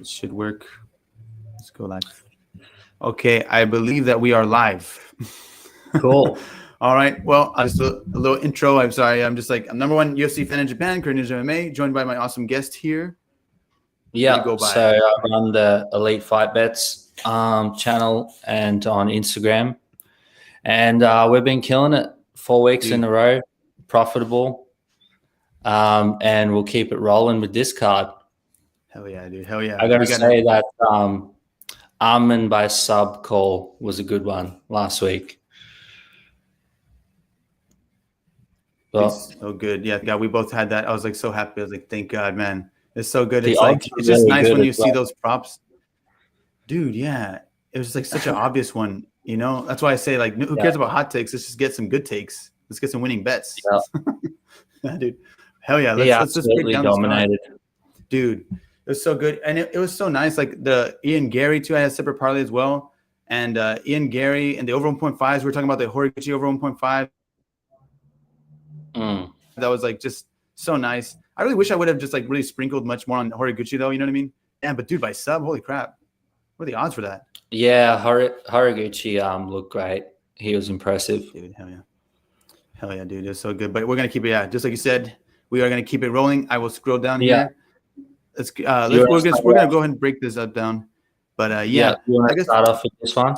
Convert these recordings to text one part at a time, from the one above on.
It should work. Let's go live. Okay, I believe that we are live. Cool. All right. Well, just a little intro. I'm sorry. I'm just like, I'm number 1 UFC fan in Japan, Korean Ninja MMA, joined by my awesome guest here. Yeah. So I run the Elite Fight Bets channel and on Instagram. And we've been killing it 4 weeks in a row, profitable. And we'll keep it rolling with this card. Hell yeah, dude. Hell yeah. I got to say that Armin by sub call was a good one last week. Well, so good. Yeah, we both had that. I was like so happy. I was like, thank God, man. It's so good. It's like, it's just nice when you see those props. Dude, yeah. It was like such an obvious one, you know? That's why I say, like, who cares about hot takes? Let's just get some good takes. Let's get some winning bets. Yeah, dude. Hell yeah. Let's just break down dominated. Dude, it was so good. And it was so nice. Like the Ian Gary, too, I had a separate parlay as well. And Ian Gary and the over 1.5s, we were talking about the Horiguchi over 1.5. That was like just so nice. I really wish I would have just like really sprinkled much more on Horiguchi though. You know what I mean? Yeah, but dude, by sub, holy crap! What are the odds for that? Yeah, Horiguchi looked great. He was impressive. Dude, hell yeah, dude, it was so good. But we're gonna keep it, just like you said, we are gonna keep it rolling. I will scroll down here. We're gonna go ahead and break this up down. But you want to start off with this one?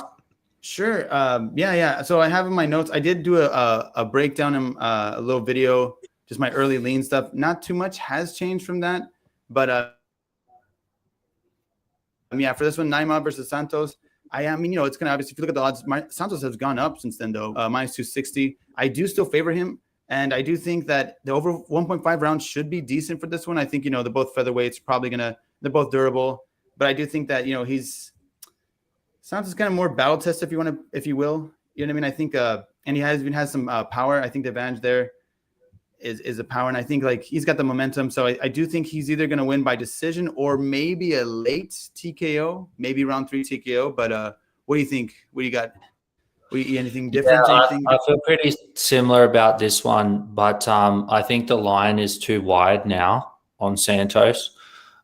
Sure. Yeah. So I have in my notes, I did do a breakdown and a little video, just my early lean stuff. Not too much has changed from that, but yeah, for this one, Naima versus Santos. I mean, it's gonna obviously, if you look at the odds, Santos has gone up since then though, minus 260. I do still favor him, and I do think that the over 1.5 rounds should be decent for this one. I think they're both featherweights, they're both durable, but I do think that Santos is kind of more battle test, if you will. You know what I mean? I think, and he has some power. I think the advantage there is the power, and I think like he's got the momentum. So I do think he's either going to win by decision or maybe a late TKO, maybe round 3 TKO. But what do you think? What do you got? Anything different? Yeah, I feel pretty similar about this one, but I think the line is too wide now on Santos.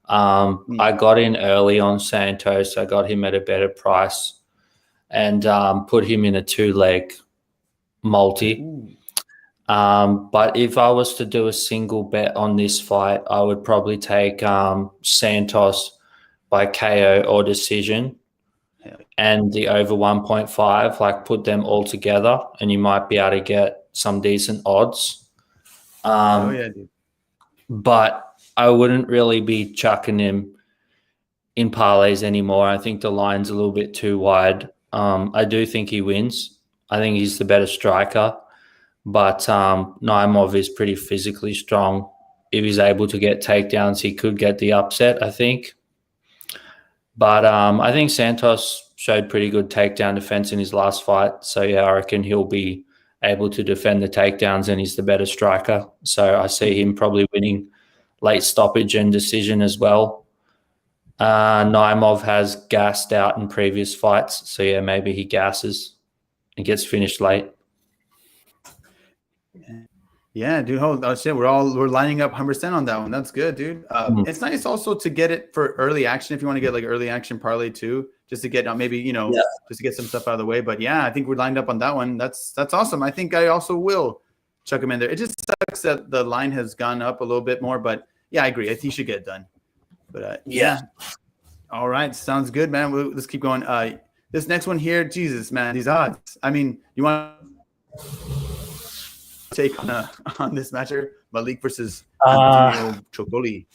I got in early on Santos. I got him at a better price and put him in a 2-leg multi. But if I was to do a single bet on this fight, I would probably take Santos by KO or decision and the over 1.5, like put them all together and you might be able to get some decent odds. Dude. But I wouldn't really be chucking him in parlays anymore. I think the line's a little bit too wide. I do think he wins. I think he's the better striker. But Naimov is pretty physically strong. If he's able to get takedowns, he could get the upset, I think. But I think Santos showed pretty good takedown defense in his last fight. So, yeah, I reckon he'll be able to defend the takedowns and he's the better striker. So I see him probably winning late stoppage and decision as well. Naimov has gassed out in previous fights. So, yeah, maybe he gasses and gets finished late. Yeah, dude. Oh shit, we're lining up 100% on that one. That's good, dude. It's nice also to get it for early action if you want to get like early action parlay too, just to get maybe just to get some stuff out of the way. But yeah, I think we're lined up on that one. That's awesome. I think I also will chuck him in there. It just sucks that the line has gone up a little bit more, but yeah, I agree. I think you should get it done. But yeah. All right, sounds good, man. Let's keep going. This next one here, Jesus, man, these odds. I mean, you want take on this matcher, Malik versus Antonio Chocoli?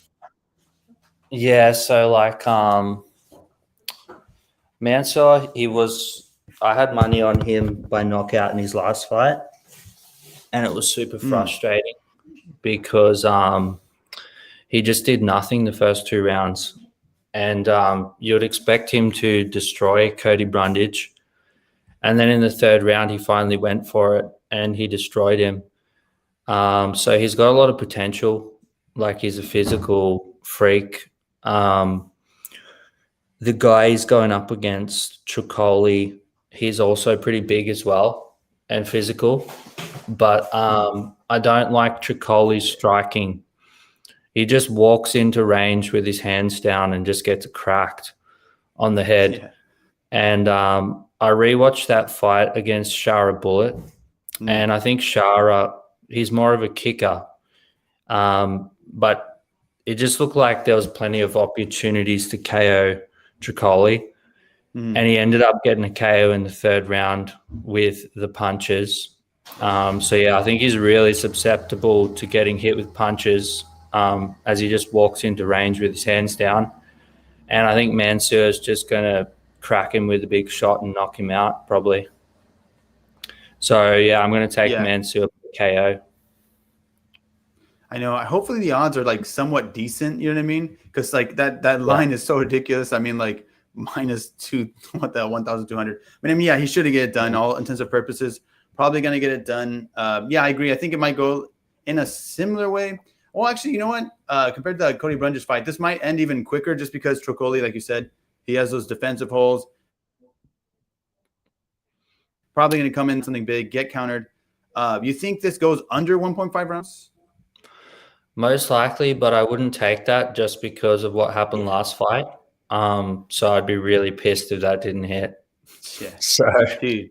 Yeah, so like Mansour, I had money on him by knockout in his last fight, and it was super frustrating because he just did nothing the first 2 rounds, and you'd expect him to destroy Cody Brundage, and then in the 3rd round he finally went for it and he destroyed him. So he's got a lot of potential. Like, he's a physical freak. The guy he's going up against, Chocoli, he's also pretty big as well and physical. But I don't like Chocoli's striking. He just walks into range with his hands down and just gets cracked on the head. Yeah. And I rewatched that fight against Shara Bullet, and I think Shara, he's more of a kicker. But it just looked like there was plenty of opportunities to KO Tricoli. And he ended up getting a KO in the third round with the punches. So, yeah, I think he's really susceptible to getting hit with punches as he just walks into range with his hands down. And I think Mansour is just going to crack him with a big shot and knock him out probably. So, yeah, I'm going to take Mansour KO. I know. Hopefully the odds are like somewhat decent. You know what I mean? Because like that line is so ridiculous. I mean, like -2, 1,200. I mean, yeah, he should get it done. All intents and purposes, probably going to get it done. Yeah, I agree. I think it might go in a similar way. Well, actually, you know what? Compared to the Cody Brundage fight, this might end even quicker just because Tricoli, like you said, he has those defensive holes. Probably going to come in something big, get countered. You think this goes under 1.5 rounds? Most likely, but I wouldn't take that just because of what happened last fight. So I'd be really pissed if that didn't hit. Yeah. So, dude,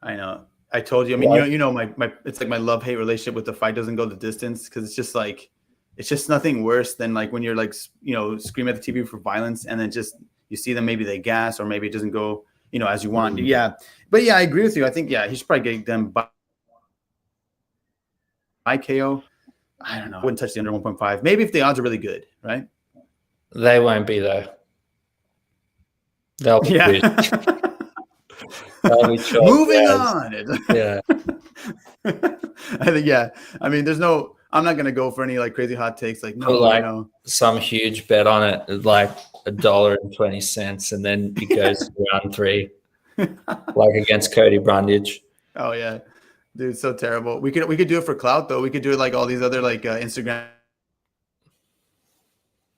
I know. I told you. I mean, you know, my it's like my love-hate relationship with the fight doesn't go the distance because it's just nothing worse than like when you're like, you know, screaming at the TV for violence and then just you see them, maybe they gas or maybe it doesn't go, you know, as you want. Yeah. But yeah, I agree with you. I think, yeah, he should probably get them by KO. I don't know. I wouldn't touch the under 1.5. Maybe if the odds are really good, right? They won't be though. They'll be good. They'll be chalk. Moving on. Yeah. I think, yeah. I mean, I'm not going to go for any like crazy hot takes. Like, no, like no. Some huge bet on it, like $1.20, and then it goes to round 3, like against Cody Brundage. Oh, yeah. Dude, so terrible. We could do it for clout though. We could do it like all these other like Instagram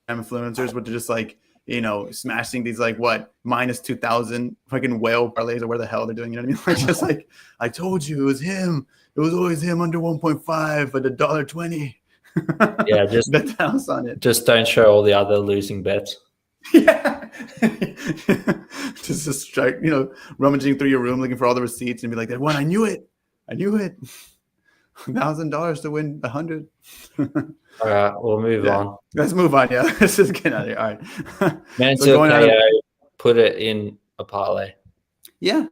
influencers, which are just like, you know, smashing these like what -2,000 fucking whale parlays or where the hell they're doing. You know what I mean? Like just like I told you, it was him. It was always him under 1.5 at $1.20. Yeah, just bet the house on it. Just don't show all the other losing bets. Yeah. just strike, you know, rummaging through your room looking for all the receipts and be like, that one, I knew it. $1,000 to win 100. All right, we'll move on. Let's move on. Yeah, let's just get out of here. All right. Mansour KO, put it in a parlay. Yeah.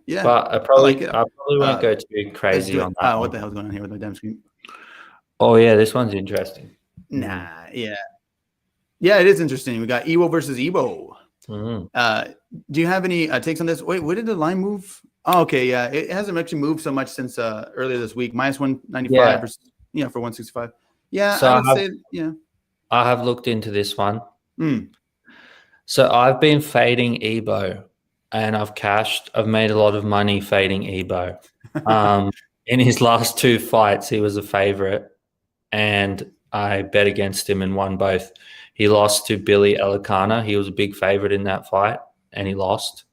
Yeah. But I probably won't go too crazy on that. What the hell's going on here with my damn screen? Oh yeah, this one's interesting. Nah, yeah. Yeah, it is interesting. We got Ewo versus Evo. Mm-hmm. Do you have any takes on this? Wait, where did the line move? Oh, okay, yeah. It hasn't actually moved so much since earlier this week. -195 versus, for 165. Yeah, so I would say, yeah. I have looked into this one. So I've been fading Ebo and I've made a lot of money fading Ebo. In his last 2 fights, he was a favorite and I bet against him and won both. He lost to Billy Elikana. He was a big favorite in that fight and he lost.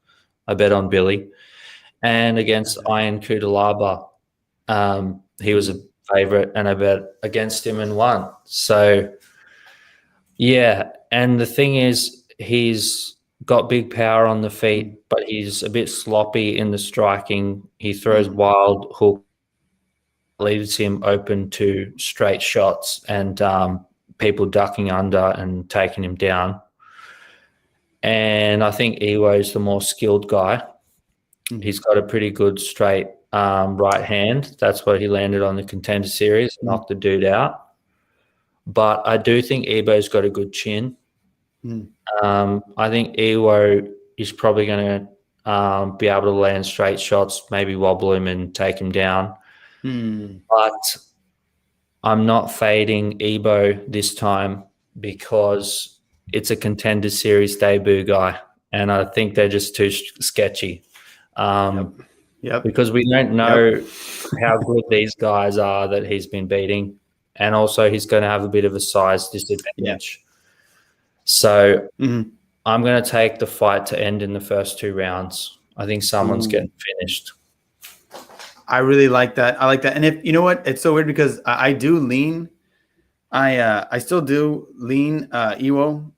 I bet on Billy. And against Ian Kudalaba, he was a favorite and I bet against him and won. So, yeah. And the thing is, he's got big power on the feet, but he's a bit sloppy in the striking. He throws wild hook, leaves him open to straight shots and people ducking under and taking him down. And I think Ewo is the more skilled guy. He's got a pretty good straight right hand. That's what he landed on the Contender Series, knocked the dude out. But I do think Ebo's got a good chin. I think Ewo is probably going to be able to land straight shots, maybe wobble him and take him down. But I'm not fading Ebo this time because it's a Contender Series debut guy, and I think they're just too sketchy. Because we don't know how good these guys are that he's been beating, and also he's going to have a bit of a size disadvantage. So I'm going to take the fight to end in the first 2 rounds. I think someone's getting finished. I really like that. I like that. And if you know what, it's so weird because I do lean. I still do lean Iwo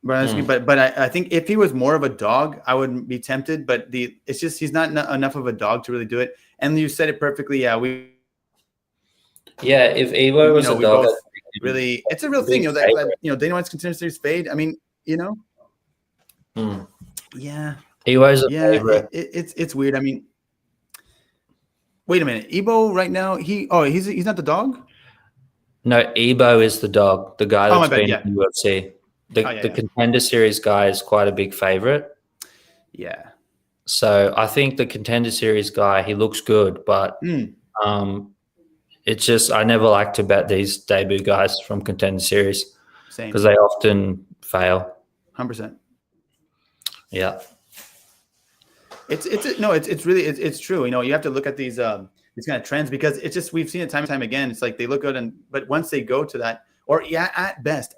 Brzezinski, but I think if he was more of a dog, I wouldn't be tempted. But it's just he's not enough of a dog to really do it. And you said it perfectly. Yeah, if Evo was a we dog, both really. It's a real thing. big That Dana White's contender series fade. I mean, Mm. yeah, Evo's a yeah. favorite. It's weird. I mean, wait a minute. Ebo right now he's not the dog. No, Ebo is the dog, the guy Oh, my that's bad, been yeah. in the UFC. The Yeah. contender series guy is quite a big favorite. Yeah. So I think the contender series guy, he looks good, but it's just I never like to bet these debut guys from contender series Same. because they often fail. 100%. Yeah. It's really it's true. You have to look at these kind of trends because it's just we've seen it time and time again. It's like they look good, but once they go to that, or at best,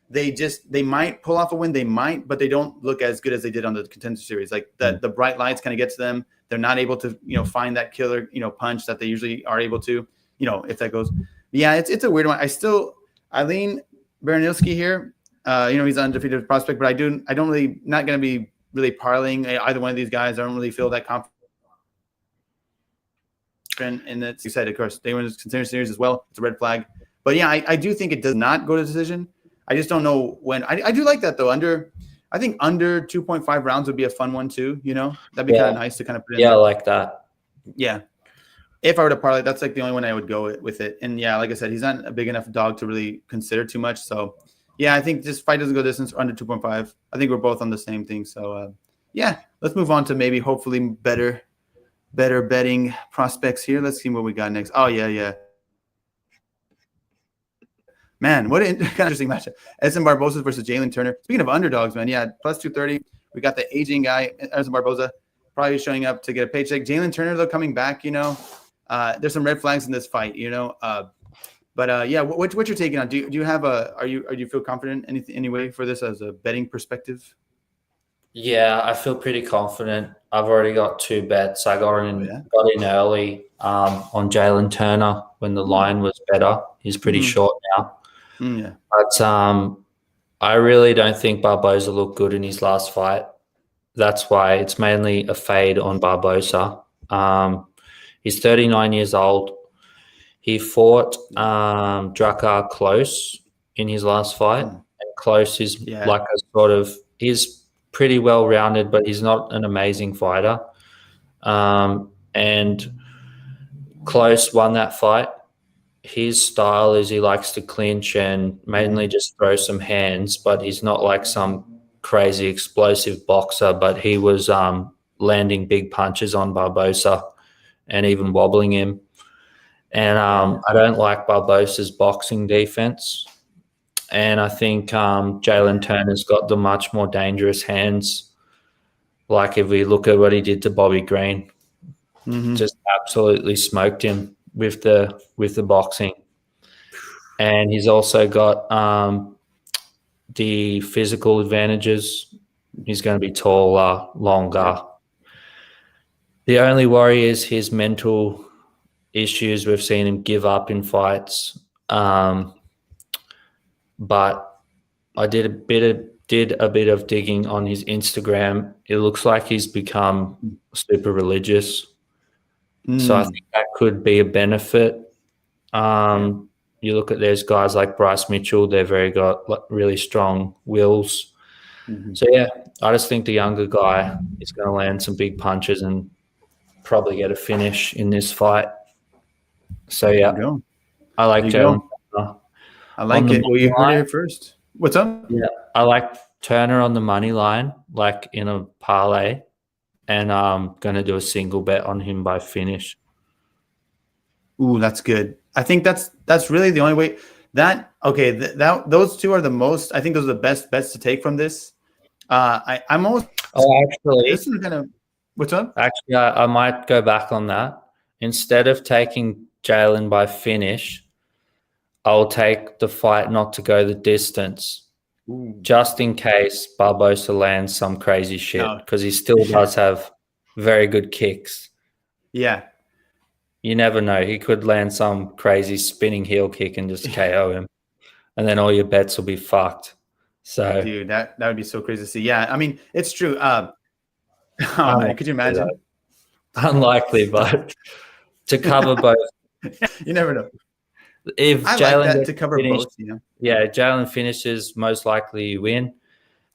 they might pull off a win. They might, but they don't look as good as they did on the contender series. Like the bright lights kind of get to them. They're not able to find that killer punch that they usually are able to. If that goes, yeah, it's a weird one. I lean Baranilski here. He's an undefeated prospect, but I don't really not going to be really parlaying either one of these guys. I don't really feel that confident in that. You said, of course, they win the contender series as well. It's a red flag. But yeah, I do think it does not go to decision. I just don't know when. I do like that though. I think under 2.5 rounds would be a fun one too. That'd be kind of nice to kind of put in. Yeah, there. I like that. Yeah. If I were to parlay, that's like the only one I would go with it. And yeah, like I said, he's not a big enough dog to really consider too much. So yeah, I think this fight doesn't go distance under 2.5. I think we're both on the same thing. So yeah, let's move on to maybe hopefully better betting prospects here. Let's see what we got next. Oh yeah. Man, what an kind of interesting matchup. Edson Barboza versus Jalen Turner. Speaking of underdogs, man, yeah, plus 230. We got the aging guy, Edson Barboza, probably showing up to get a paycheck. Jalen Turner, though, coming back, there's some red flags in this fight, But yeah, what you're taking on? Do you have do you feel confident any way for this as a betting perspective? Yeah, I feel pretty confident. I've already got 2 bets. I got in early on Jalen Turner when the line was better. He's pretty short now. Yeah. But I really don't think Barboza looked good in his last fight. That's why it's mainly a fade on Barboza. He's 39 years old. He fought Drakkar Close in his last fight. And Close is like he's pretty well-rounded, but he's not an amazing fighter. And Close won that fight. His style is he likes to clinch and mainly just throw some hands, but he's not like some crazy explosive boxer, but he was landing big punches on Barboza and even wobbling him. And I don't like Barboza's boxing defense. And I think Jalen Turner's got the much more dangerous hands. Like if we look at what he did to Bobby Green, just absolutely smoked him with the boxing. And he's also got the physical advantages. He's going to be taller, longer. The only worry is his mental issues. We've seen him give up in fights. But I did a bit of digging on his Instagram. It looks like he's become super religious. So I think that could be a benefit. You look at those guys like Bryce Mitchell, they've got really strong wills. So yeah, I just think the younger guy is going to land some big punches and probably get a finish in this fight. So yeah, I like Jalen Turner. I like it. Well, you heard it here first. What's up? Yeah, I like Turner on the money line, like in a parlay, and I'm going to do a single bet on him by finish. Ooh, that's good. I think that's really the only way. Those two are the most. I think those are the best bets to take from this. I'm almost. Oh, actually, this is kind of. What's up? Actually, I might go back on that. Instead of taking Jalen by finish, I'll take the fight not to go the distance, just in case Barboza lands some crazy shit, because he still does have very good kicks. Yeah. You never know. He could land some crazy spinning heel kick and just KO him, and then all your bets will be fucked. So, Dude, that would be so crazy to see. Yeah, I mean, it's true. Oh man, could you unlikely, imagine? unlikely, but to cover both. You never know. If I like Jalen that gets to cover finished, both. You know. yeah, Jalen finishes, most likely you win.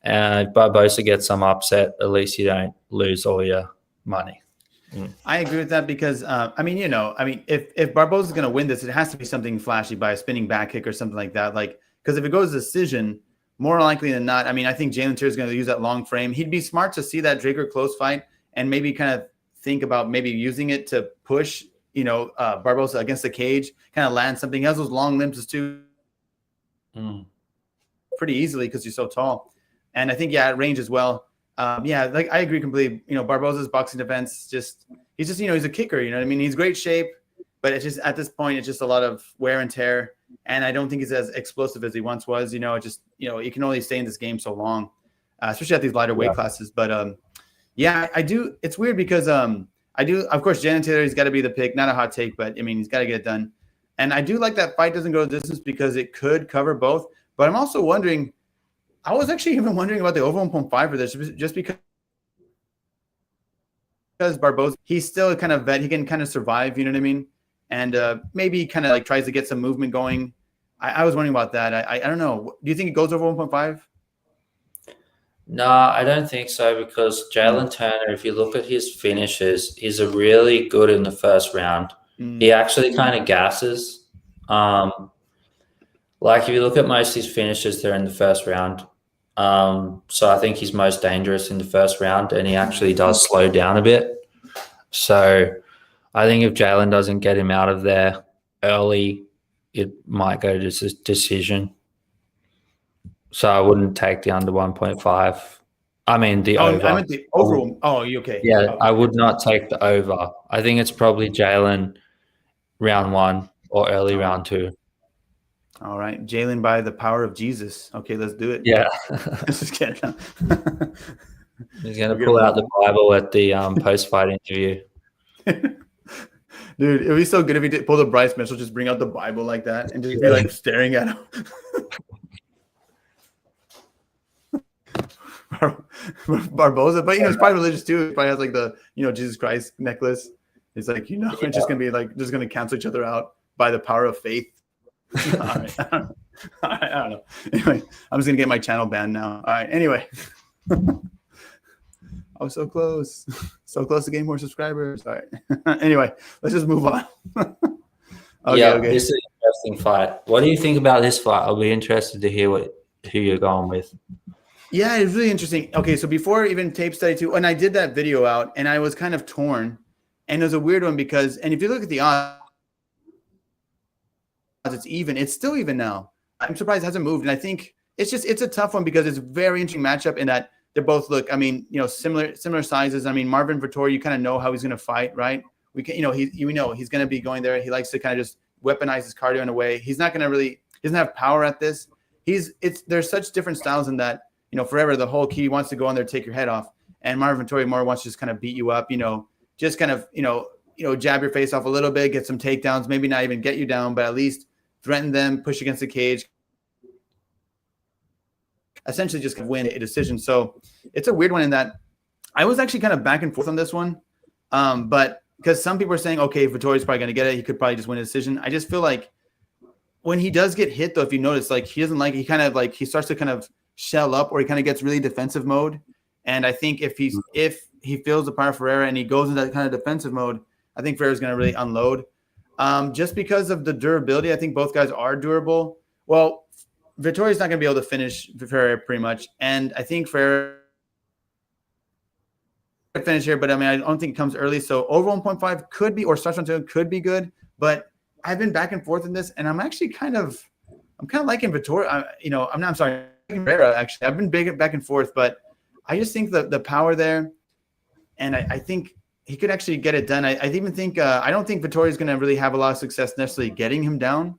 Barbosa gets some upset, at least you don't lose all your money. I agree with that because I mean, if Barboza is going to win this, it has to be something flashy by a spinning back kick or something like that. Like, because if it goes decision, more likely than not, I mean, I think Jalen Turner is going to use that long frame. He'd be smart to see that Draker close fight and maybe kind of think about maybe using it to push, Barboza against the cage, kind of land something. He has those long limbs too, pretty easily because he's so tall, and I think at range as well. Like I agree completely. Barboza's boxing defense he's a kicker. You know what I mean? He's great shape, but it's just at this point it's just a lot of wear and tear, and I don't think he's as explosive as he once was. He can only stay in this game so long, especially at these lighter weight classes. But I do. It's weird because I do. Of course, Jalen Taylor, he's got to be the pick. Not a hot take, but I mean he's got to get it done. And I do like that fight doesn't go the distance because it could cover both. But I'm also wondering. I was actually even wondering about the over 1.5 for this, just because Barboza, he's still kind of vet. He can kind of survive, you know what I mean? And maybe kind of like tries to get some movement going. I was wondering about that. I don't know. Do you think it goes over 1.5? No, I don't think so because Jalen Turner, if you look at his finishes, he's a really good in the first round. He actually kind of gasses. Like if you look at most of his finishes, they're in the first round. So I think he's most dangerous in the first round, and he actually does slow down a bit. So I think if Jalen doesn't get him out of there early, it might go to decision. So I wouldn't take the under 1.5. I mean the over. I meant the over. Oh, you okay? Yeah, okay. I would not take the over. I think it's probably Jalen round 1 or early round 2. All right, Jalen by the power of Jesus. Okay, let's do it. Yeah. Just kidding. He's going to pull out the Bible at the post-fight interview. Dude, it'd be so good if he did pull the Bryce Mitchell, just bring out the Bible like that and just be like staring at him. Barboza, but he's probably religious too. He probably has like the Jesus Christ necklace. It's like it's just gonna be like just gonna cancel each other out by the power of faith. All right. I don't know. Anyway, I'm just gonna get my channel banned now. All right. Anyway, I was so close to getting more subscribers. All right. Anyway, let's just move on. Okay. This is an interesting fight. What do you think about this fight? I'll be interested to hear who you're going with. Yeah, it's really interesting. Okay, so before even tape study 2, and I did that video out, and I was kind of torn, and it was a weird one because, and if you look at the odds, it's even. It's still even now. I'm surprised it hasn't moved, and I think it's a tough one because it's a very interesting matchup in that they both look. I mean, similar sizes. I mean, Marvin Vettori, you kind of know how he's going to fight, right? We can, we know he's going to be going there. He likes to kind of just weaponize his cardio in a way. He's not going to really. He doesn't have power at this. There's such different styles in that. Forever the whole key wants to go on there, take your head off, and Marvin Vettori more wants to just kind of beat you up. Just kind of jab your face off a little bit, get some takedowns, maybe not even get you down, but at least threaten them, push against the cage, essentially just win a decision. So it's a weird one in that I was actually kind of back and forth on this one, but because some people are saying, okay, Vettori's probably going to get it, he could probably just win a decision. I just feel like when he does get hit, though, if you notice, like he doesn't he kind of he starts to kind of shell up, or he kind of gets really defensive mode. And I think if he feels the power of Ferreira and he goes into that kind of defensive mode, I think Ferreira's going to really unload. Just because of the durability, I think both guys are durable. Well, Vettori's not going to be able to finish Ferreira pretty much, and I think Ferreira finish here, but I mean, I don't think it comes early. So over 1.5 could be, or starts on 2 could be good. But I've been back and forth in this, and I'm actually kind of liking Vettori. I'm sorry. Ferreira, actually. I've been big back and forth, but I just think the power there, and I think he could actually get it done. I even think I don't think Vettori is going to really have a lot of success necessarily getting him down,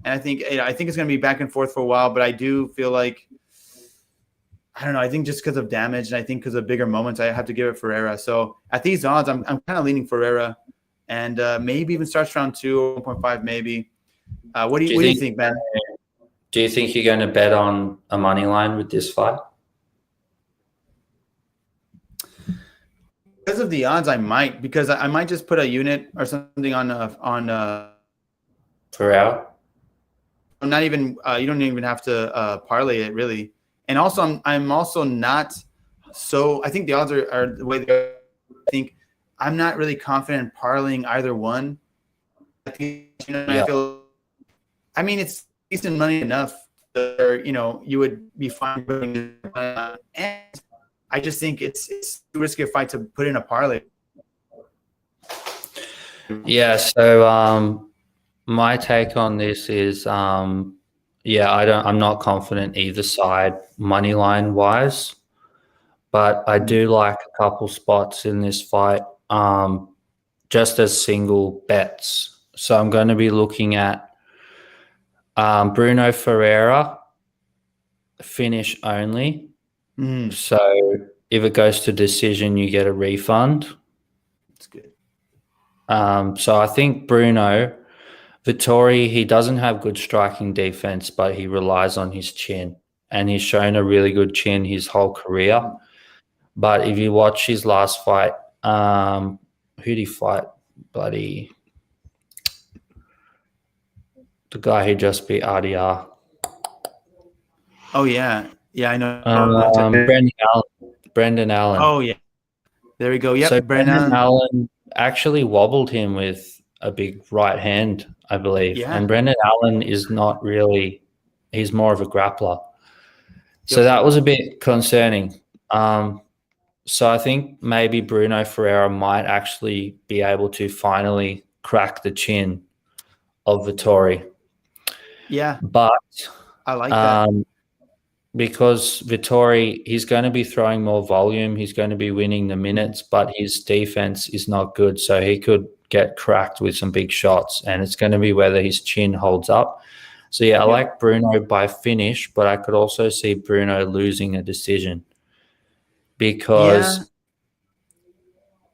and I think it's going to be back and forth for a while. But I do feel like I don't know. I think just because of damage, and I think because of bigger moments, I have to give it Ferreira. So at these odds, I'm kind of leaning Ferreira, and maybe even starts round 2 or 1.5 maybe. What do Do you think, Ben? Do you think you're going to bet on a money line with this fight? Because of the odds, I might, because I might just put a unit or something on Ferrer? not even you don't even have to parlay it really. And also I'm also not so, I think the odds are the way they're, I think I'm not really confident in parlaying either one. I think, I mean, it's decent money enough that, you would be fine putting it on. And I just think it's too risky a fight to put in a parlay. Yeah, so my take on this is I'm not confident either side money line wise, but I do like a couple spots in this fight just as single bets. So I'm going to be looking at Bruno Ferreira finish only. So if it goes to decision, you get a refund. That's good. So I think Bruno Vittori, he doesn't have good striking defense, but he relies on his chin, and he's shown a really good chin his whole career. But if you watch his last fight, who did he fight? The guy who just beat RDR. Oh yeah, I know. Brendan Allen. Oh yeah, there we go. Yep, so Brendan Allen actually wobbled him with a big right hand, I believe. Yeah. And Brendan Allen is not really, he's more of a grappler. So that was a bit concerning. So I think maybe Bruno Ferreira might actually be able to finally crack the chin of Vittori. Yeah. But I like that. Because Vittori, he's going to be throwing more volume. He's going to be winning the minutes, but his defense is not good. So he could get cracked with some big shots, and it's going to be whether his chin holds up. So, I like Bruno by finish, but I could also see Bruno losing a decision because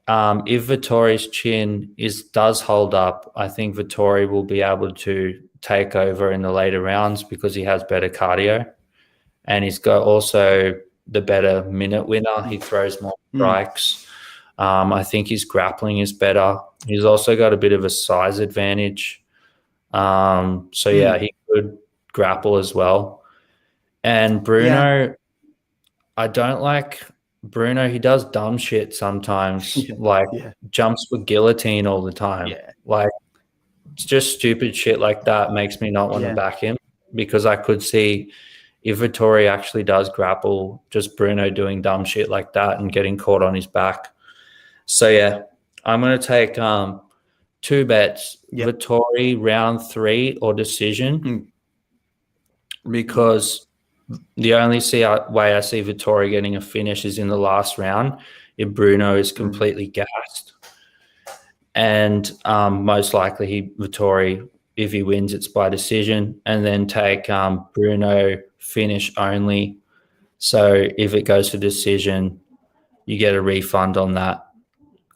if Vittori's chin does hold up, I think Vittori will be able to take over in the later rounds because he has better cardio. And he's got also the better minute winner. He throws more strikes. I think his grappling is better. He's also got a bit of a size advantage. He could grapple as well. And Bruno, I don't like Bruno. He does dumb shit sometimes, jumps for guillotine all the time. Yeah. Like, it's just stupid shit like that makes me not want to back him, because I could see if Vittori actually does grapple, just Bruno doing dumb shit like that and getting caught on his back. So, I'm going to take 2 bets, Vittori round 3 or decision, because the only way I see Vittori getting a finish is in the last round if Bruno is completely gassed. And most likely Vittori, if he wins, it's by decision, and then take Bruno finish only. So if it goes to decision, you get a refund on that.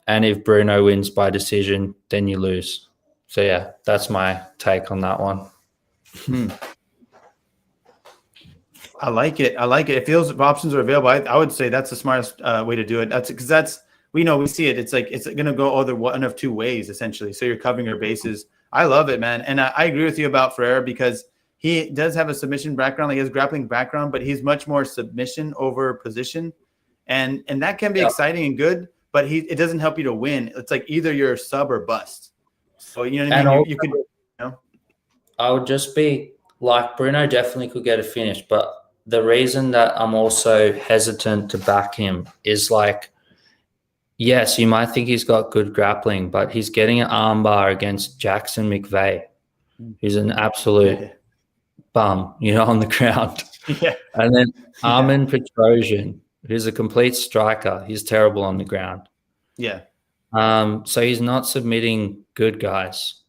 And if Bruno wins by decision, then you lose. So, that's my take on that one. I like it. It feels options are available. I would say that's the smartest way to do it. We see it. It's like it's going to go either one of 2 ways, essentially. So you're covering your bases. I love it, man. And I agree with you about Ferreira because he does have a submission background. Like he has grappling background, but he's much more submission over position. And that can be exciting and good, but it doesn't help you to win. It's like either you're sub or bust. So, you know what I mean? Also, you could, I would just be like, Bruno definitely could get a finish, but the reason that I'm also hesitant to back him is like, yes, you might think he's got good grappling, but he's getting an armbar against Jackson McVeigh, who's an absolute bum, on the ground. Yeah. And then Armin Petrosian, who's a complete striker. He's terrible on the ground. Yeah. So he's not submitting good guys.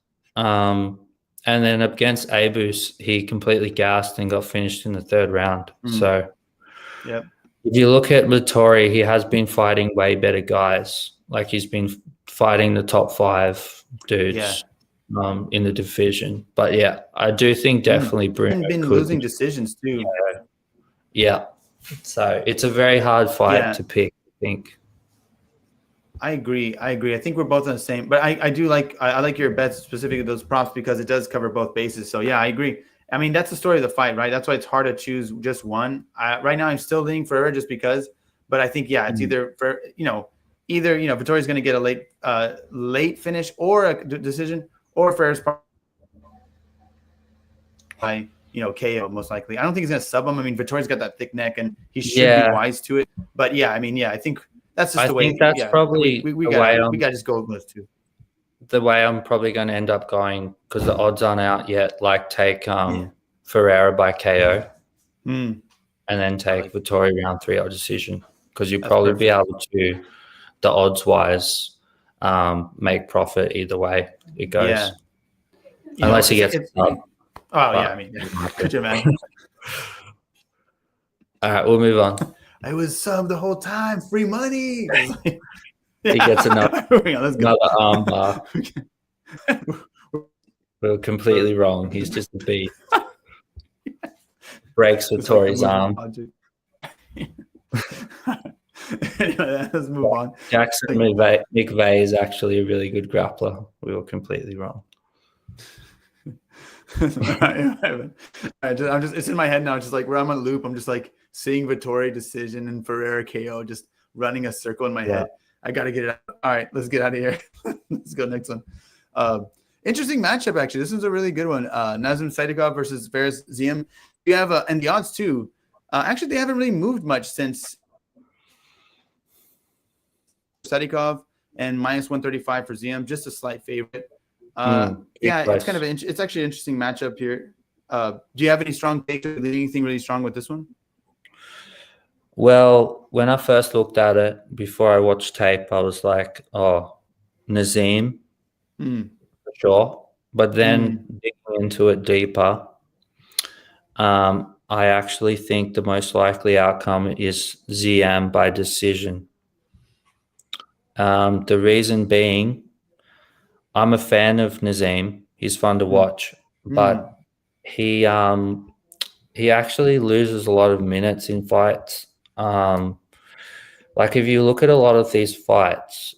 And then against Abus, he completely gassed and got finished in the 3rd round. So if you look at Vittori, he has been fighting way better guys. Like he's been fighting the top 5 dudes in the division. But yeah, I do think definitely Bruno and been could. losing decisions too. Yeah. So it's a very hard fight to pick, I think. I agree. I think we're both on the same, but I do like I like your bets, specifically those props, because it does cover both bases. So yeah, I agree. I mean, that's the story of the fight, right? That's why it's hard to choose just one. Right now, I'm still leaning for her just because, but I think it's either for Vittoria's going to get a late finish or a decision, or Ferrer's by KO most likely. I don't think he's going to sub him. I mean, Vittoria's got that thick neck, and he should be wise to it. But yeah, I mean, I think that's just the way. That's probably we got to just go with those two. The way I'm probably going to end up going, because the odds aren't out yet, like take Ferreira by KO and then take Vittoria round 3 decision, because you'll probably be able to, the odds wise, make profit either way it goes. Yeah. Unless he gets I mean, could you imagine? All right, we'll move on. I was subbed the whole time, free money. He gets another arm bar. We're completely wrong. He's just a beast. Breaks Vittoria's arm. Let's move on. Jackson McVeigh is actually a really good grappler. We were completely wrong. It's in my head now. It's just like where I'm on loop. I'm just like seeing Vittoria decision and Ferreira KO, just running a circle in my head. I got to get it out. All right, let's get out of here. Let's go next one. Interesting matchup, actually. This one's a really good one. Nazim Sadykhov versus Fares Ziam. You have and the odds too. Actually, they haven't really moved much since Sadykhov and minus 135 for Ziam, just a slight favorite. It's kind of it's actually an interesting matchup here. Do you have any strong takes or anything really strong with this one? Well, when I first looked at it before I watched tape, I was like, "Oh, Nazim, for sure." But then digging into it deeper, I actually think the most likely outcome is Ziam by decision. The reason being, I'm a fan of Nazim. He's fun to watch, but he actually loses a lot of minutes in fights. Like if you look at a lot of these fights,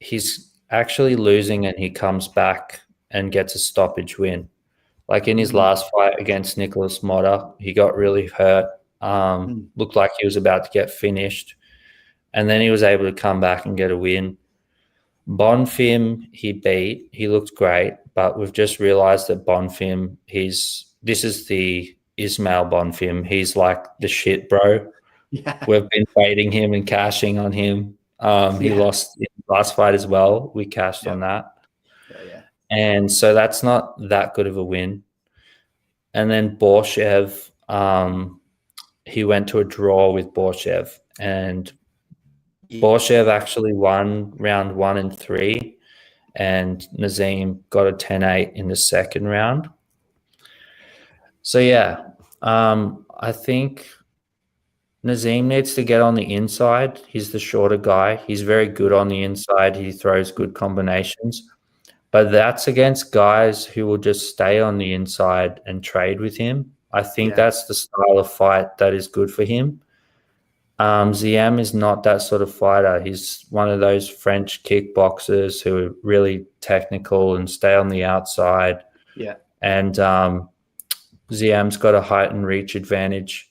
he's actually losing and he comes back and gets a stoppage win. Like in his last fight against Nicholas Motta, he got really hurt. Looked like he was about to get finished, and then he was able to come back and get a win. Bonfim he beat. He looked great, but we've just realized that Bonfim, this is the Ismail Bonfim. He's like the shit, bro. Yeah. We've been fading him and cashing on him. He lost in the last fight as well. We cashed on that. And so that's not that good of a win. And then Borshev, he went to a draw with Borshev, and Borshev actually won round 1 and 3, and Nazim got a 10-8 in the second round. So I think Nazim needs to get on the inside. He's the shorter guy. He's very good on the inside. He throws good combinations. But that's against guys who will just stay on the inside and trade with him. I think that's the style of fight that is good for him. Ziam is not that sort of fighter. He's one of those French kickboxers who are really technical and stay on the outside. Yeah. And Ziam's got a height and reach advantage.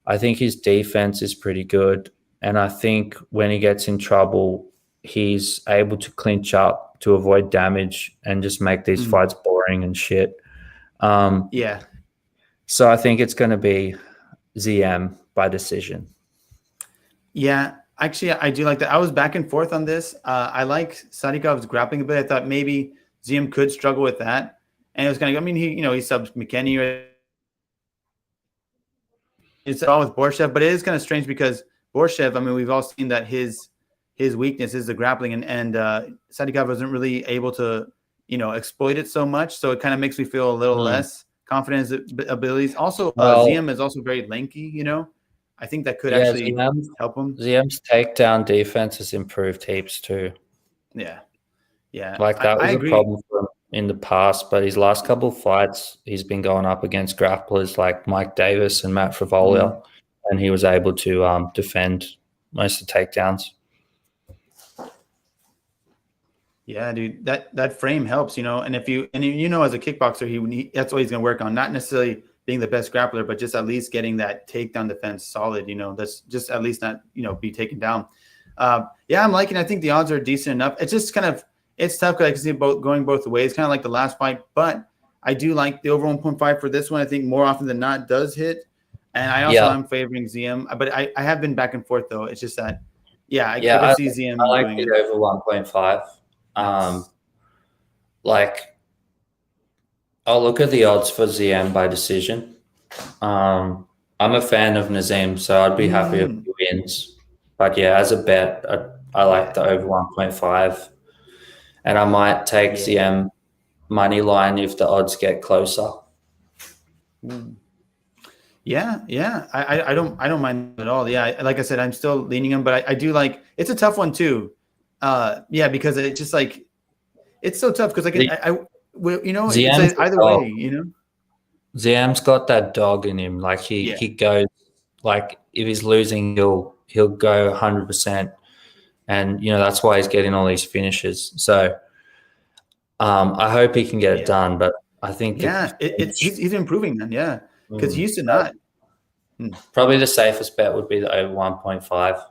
I think his defense is pretty good. And I think when he gets in trouble, he's able to clinch up to avoid damage and just make these fights boring and shit. So I think it's going to be Ziam by decision. Yeah, actually, I do like that. I was back and forth on this. I like Sadikhov's grappling a bit. I thought maybe Ziam could struggle with that. And it was kind of, I mean, he subs McKinney. It's all with Borshev, but it is kind of strange because Borshev, I mean, we've all seen that his weakness is the grappling, and Sadykhov wasn't really able to, exploit it so much. So it kind of makes me feel a little less confident in his abilities. Also, Ziam is also very lanky, I think that could actually help him. Ziam's takedown defense has improved heaps too. Yeah. Yeah. Like that I was a agree. problem for him in the past, but his last couple of fights, he's been going up against grapplers like Mike Davis and Matt Mm. Frivola, and he was able to defend most of the takedowns. Yeah, dude, that frame helps, and if you as a kickboxer, that's what he's gonna work on, not necessarily being the best grappler, but just at least getting that takedown defense solid. That's just at least not be taken down. Yeah, I'm liking. I think the odds are decent enough. It's just it's tough because I can see going both ways, kind of like the last fight. But I do like the over 1.5 for this one. I think more often than not does hit, and I also Yeah, am favoring ZM. But I have been back and forth though. It's just that I yeah, could I, see I ZM like doing the it. over 1.5. Nice. Like I'll look at the odds for ZM by decision. I'm a fan of Nazim, so I'd be happy if Mm. he wins. But yeah, as a bet, I like the over 1.5, and I might take Yeah. ZM money line if the odds get closer. Yeah. I don't mind at all. Yeah, like I said, I'm still leaning him, but I do like. It's a tough one too. Yeah, because it's just like it's so tough because you could say ZM's a either dog. way. ZM's got that dog in him. Like Yeah, he goes like if he's losing, he'll go 100%, and that's why he's getting all these finishes. So I hope he can get it yeah, done, but I think yeah. He's improving then. Yeah, because he used to not. probably the safest bet would be the over 1.5.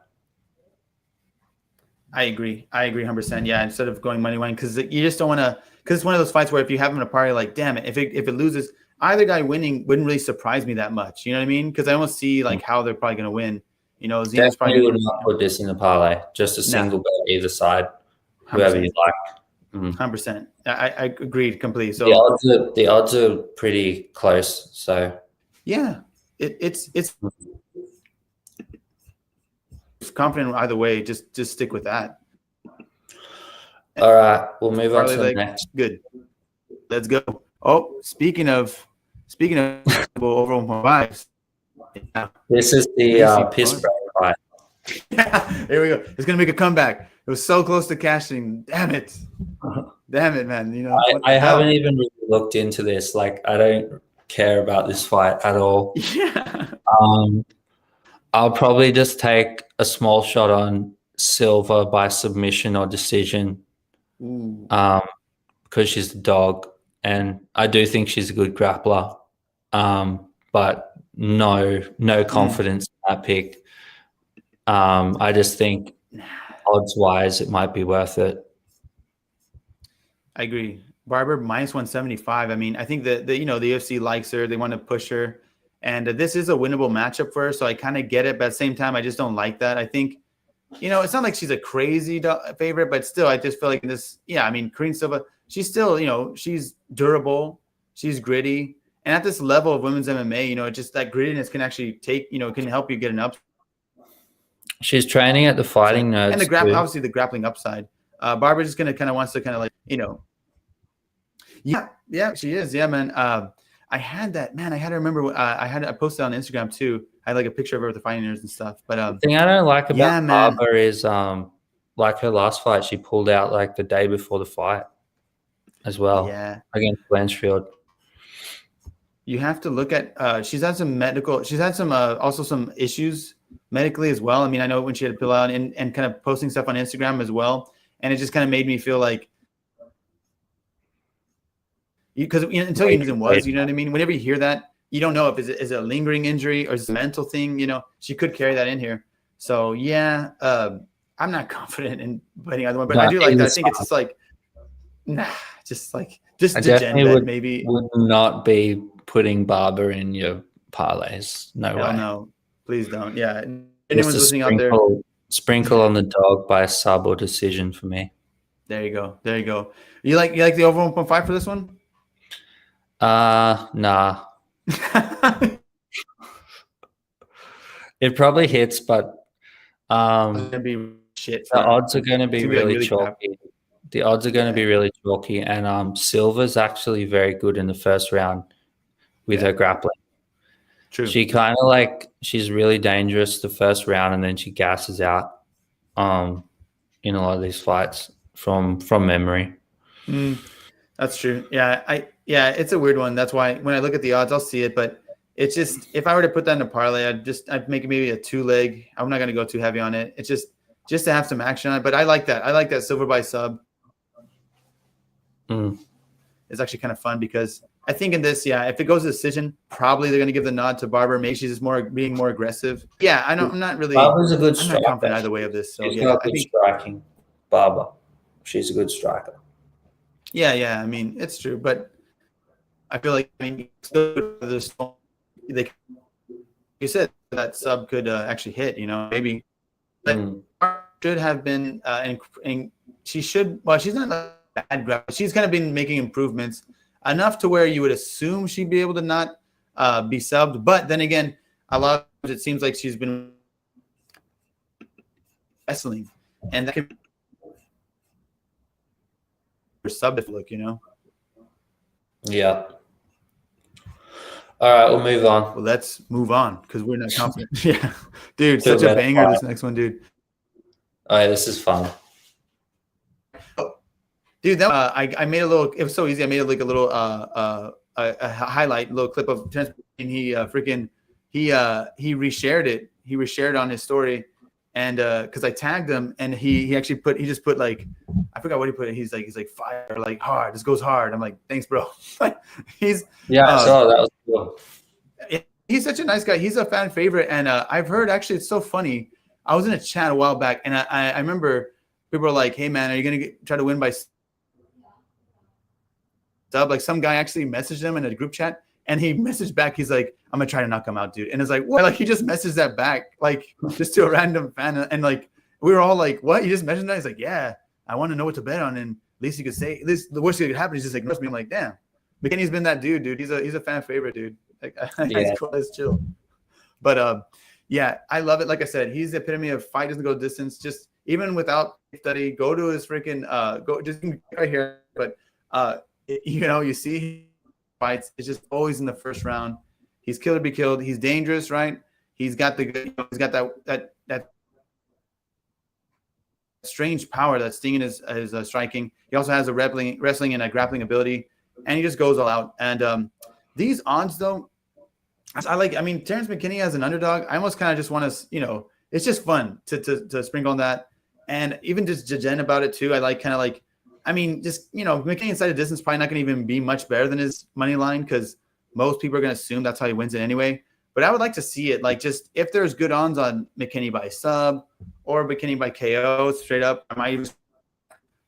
I agree. 100%. Yeah, instead of going money line, because you just don't want to. Because it's one of those fights where if you have him in a party, like, damn it, if it loses, either guy winning wouldn't really surprise me that much. You know what I mean? Because I almost see like how they're probably going to win. Ziem's probably Definitely going would to. not put this in the parlay. Just a Nah, single bet either side, whoever you 100%. like. 100%. I agreed completely. The So odds are the odds are pretty close. So yeah, it's confident either way. Just stick with that. all right, we'll move on Parlay to the leg, next. good. Let's go. Oh, speaking of over 1.5. Yeah. This is the Lucy piss Bud. break fight. Here we go. It's gonna make a comeback. It was so close to cashing. Damn it, man. What I the hell? haven't even really looked into this. Like, I don't care about this fight at all. Yeah. I'll probably just take a small shot on Silva by submission or decision, Ooh. because she's the dog, and I do think she's a good grappler. But no confidence in that pick. I just think odds wise, it might be worth it. I agree. Barber minus 175. I mean, I think that the UFC likes her. They want to push her, and this is a winnable matchup for her. So I kind of get it, but at the same time, I just don't like that. I think, it's not like she's a crazy favorite, but still, I just feel like this. Yeah, I mean, Karine Silva, she's still, she's durable, she's gritty, and at this level of women's MMA, just that grittiness can actually can help you get an up. She's training at the Fighting Nerds, and obviously the grappling upside. Barbara's just gonna wants to like yeah, she is. Yeah, man. I had that, man. I had to remember. I posted on Instagram too. I had like a picture of her with the Fighting Nerds and stuff. But the thing I don't like about man. Barbara is like her last fight, she pulled out like the day before the fight as well. Yeah, against Blanchfield. You have to look at. She's had some also some issues medically as well. I mean, I know when she had to pull out and kind of posting stuff on Instagram as well, and it just kind of made me feel like. Because until you knew was, you know what I mean? Whenever you hear that, you don't know if is it a lingering injury or is it a mental thing, she could carry that in here. So yeah, I'm not confident in betting either one, but I do like that. I think it's just like, just I definitely maybe would not be putting Barber in your parlays. No way. No, please don't. Yeah. Anyone's listening out there. Sprinkle on the dog by a sub or decision for me. There you go. You like the over 1.5 for this one? Nah. It probably hits, but gonna be shit. The odds are going to be really chalky. Crap. The odds are going to be really chalky, and Silva's actually very good in the first round with her grappling. True. She kind of she's really dangerous the first round, and then she gasses out in a lot of these fights from memory. That's true. Yeah, it's a weird one. That's why when I look at the odds, I'll see it, but it's just if I were to put that in a parlay, I'd make it maybe a 2-leg. I'm not gonna go too heavy on it. It's just to have some action on it. But I like that. I like that silver by sub. It's actually kind of fun because I think in this, if it goes to decision, probably they're gonna give the nod to Barber. Maybe she's just being more aggressive. Yeah, I'm not really. Barber's a good I'm striker. not confident either way of this. So She's yeah, I think striking. Barber, she's a good striker. Yeah. I mean, it's true, but I feel like you said that sub could actually hit. Maybe should have been and she should. Well, she's not a bad grab. She's kind of been making improvements enough to where you would assume she'd be able to not be subbed. But then again, a lot of times it seems like she's been wrestling, and that can sub if look. Yeah. All right, we'll move on. Well, let's move on because we're not confident. Yeah, dude, such a banger this next one, dude. All right, this is fun. Dude, that I made a little. It was so easy. I made like a little a highlight, little clip of Terrence, and he reshared it. He reshared on his story, and because I tagged him, and he just put like I forgot what he put. He's like fire, like hard. This goes hard. I'm like, thanks, bro. I saw that was cool. He's such a nice guy. He's a fan favorite, and I've heard actually it's so funny. I was in a chat a while back, and I remember people were like, "Hey man, are you gonna try to win by sub?" Like some guy actually messaged him in a group chat, and he messaged back. He's like, "I'm gonna try to knock him out, dude." And it's like, what? Like he just messaged that back, like just to a random fan, and like we were all like, "What?" You just mentioned that? He's like, "Yeah, I want to know what to bet on, and at least you could say, at least the worst that could happen is just ignores me." I'm like, "Damn, McKinney's been that dude. He's a fan favorite, dude. Like, he's cool, he's chill." But yeah, I love it. Like I said, he's the epitome of fight doesn't go distance. Just even without study, go to his freaking go just right here. But you see fights. It's just always in the first round. He's killed to be killed. He's dangerous, right? He's got he's got that strange power that's stinging his striking. He also has a wrestling and a grappling ability, and he just goes all out. And these odds, though, I mean, Terrence McKinney as an underdog, I almost kind of just want to, it's just fun to sprinkle on that. And even just Jen about it too. I like kind of like, I mean, just, McKinney inside a distance probably not going to even be much better than his money line because most people are going to assume that's how he wins it anyway. But I would like to see it, like just if there's good odds on McKinney by sub or McKinney by KO straight up, I might even.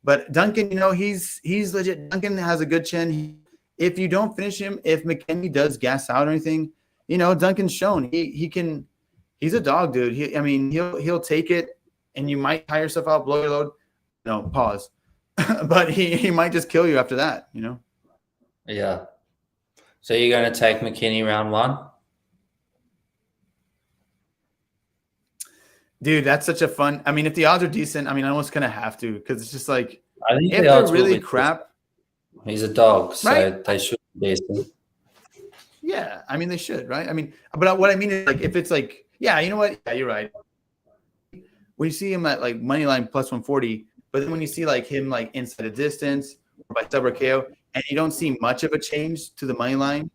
But Duncan, he's legit. Duncan has a good chin. If you don't finish him, if McKinney does gas out or anything, Duncan's shown he can. He's a dog, dude. He'll take it, and you might tire yourself out, blow your load. No, pause. But he might just kill you after that, Yeah. So you're going to take McKinney round 1? Dude, that's such a fun. I mean, if the odds are decent, I almost kind of have to because it's just like I think if they're really crap. He's a dog, so right? They should be decent. Yeah, they should, right? But what I mean is like if it's like, yeah, you know what? Yeah, you're right. When you see him at like money line plus 140, but then when you see like him like inside a distance or by sub or KO, and you don't see much of a change to the money line,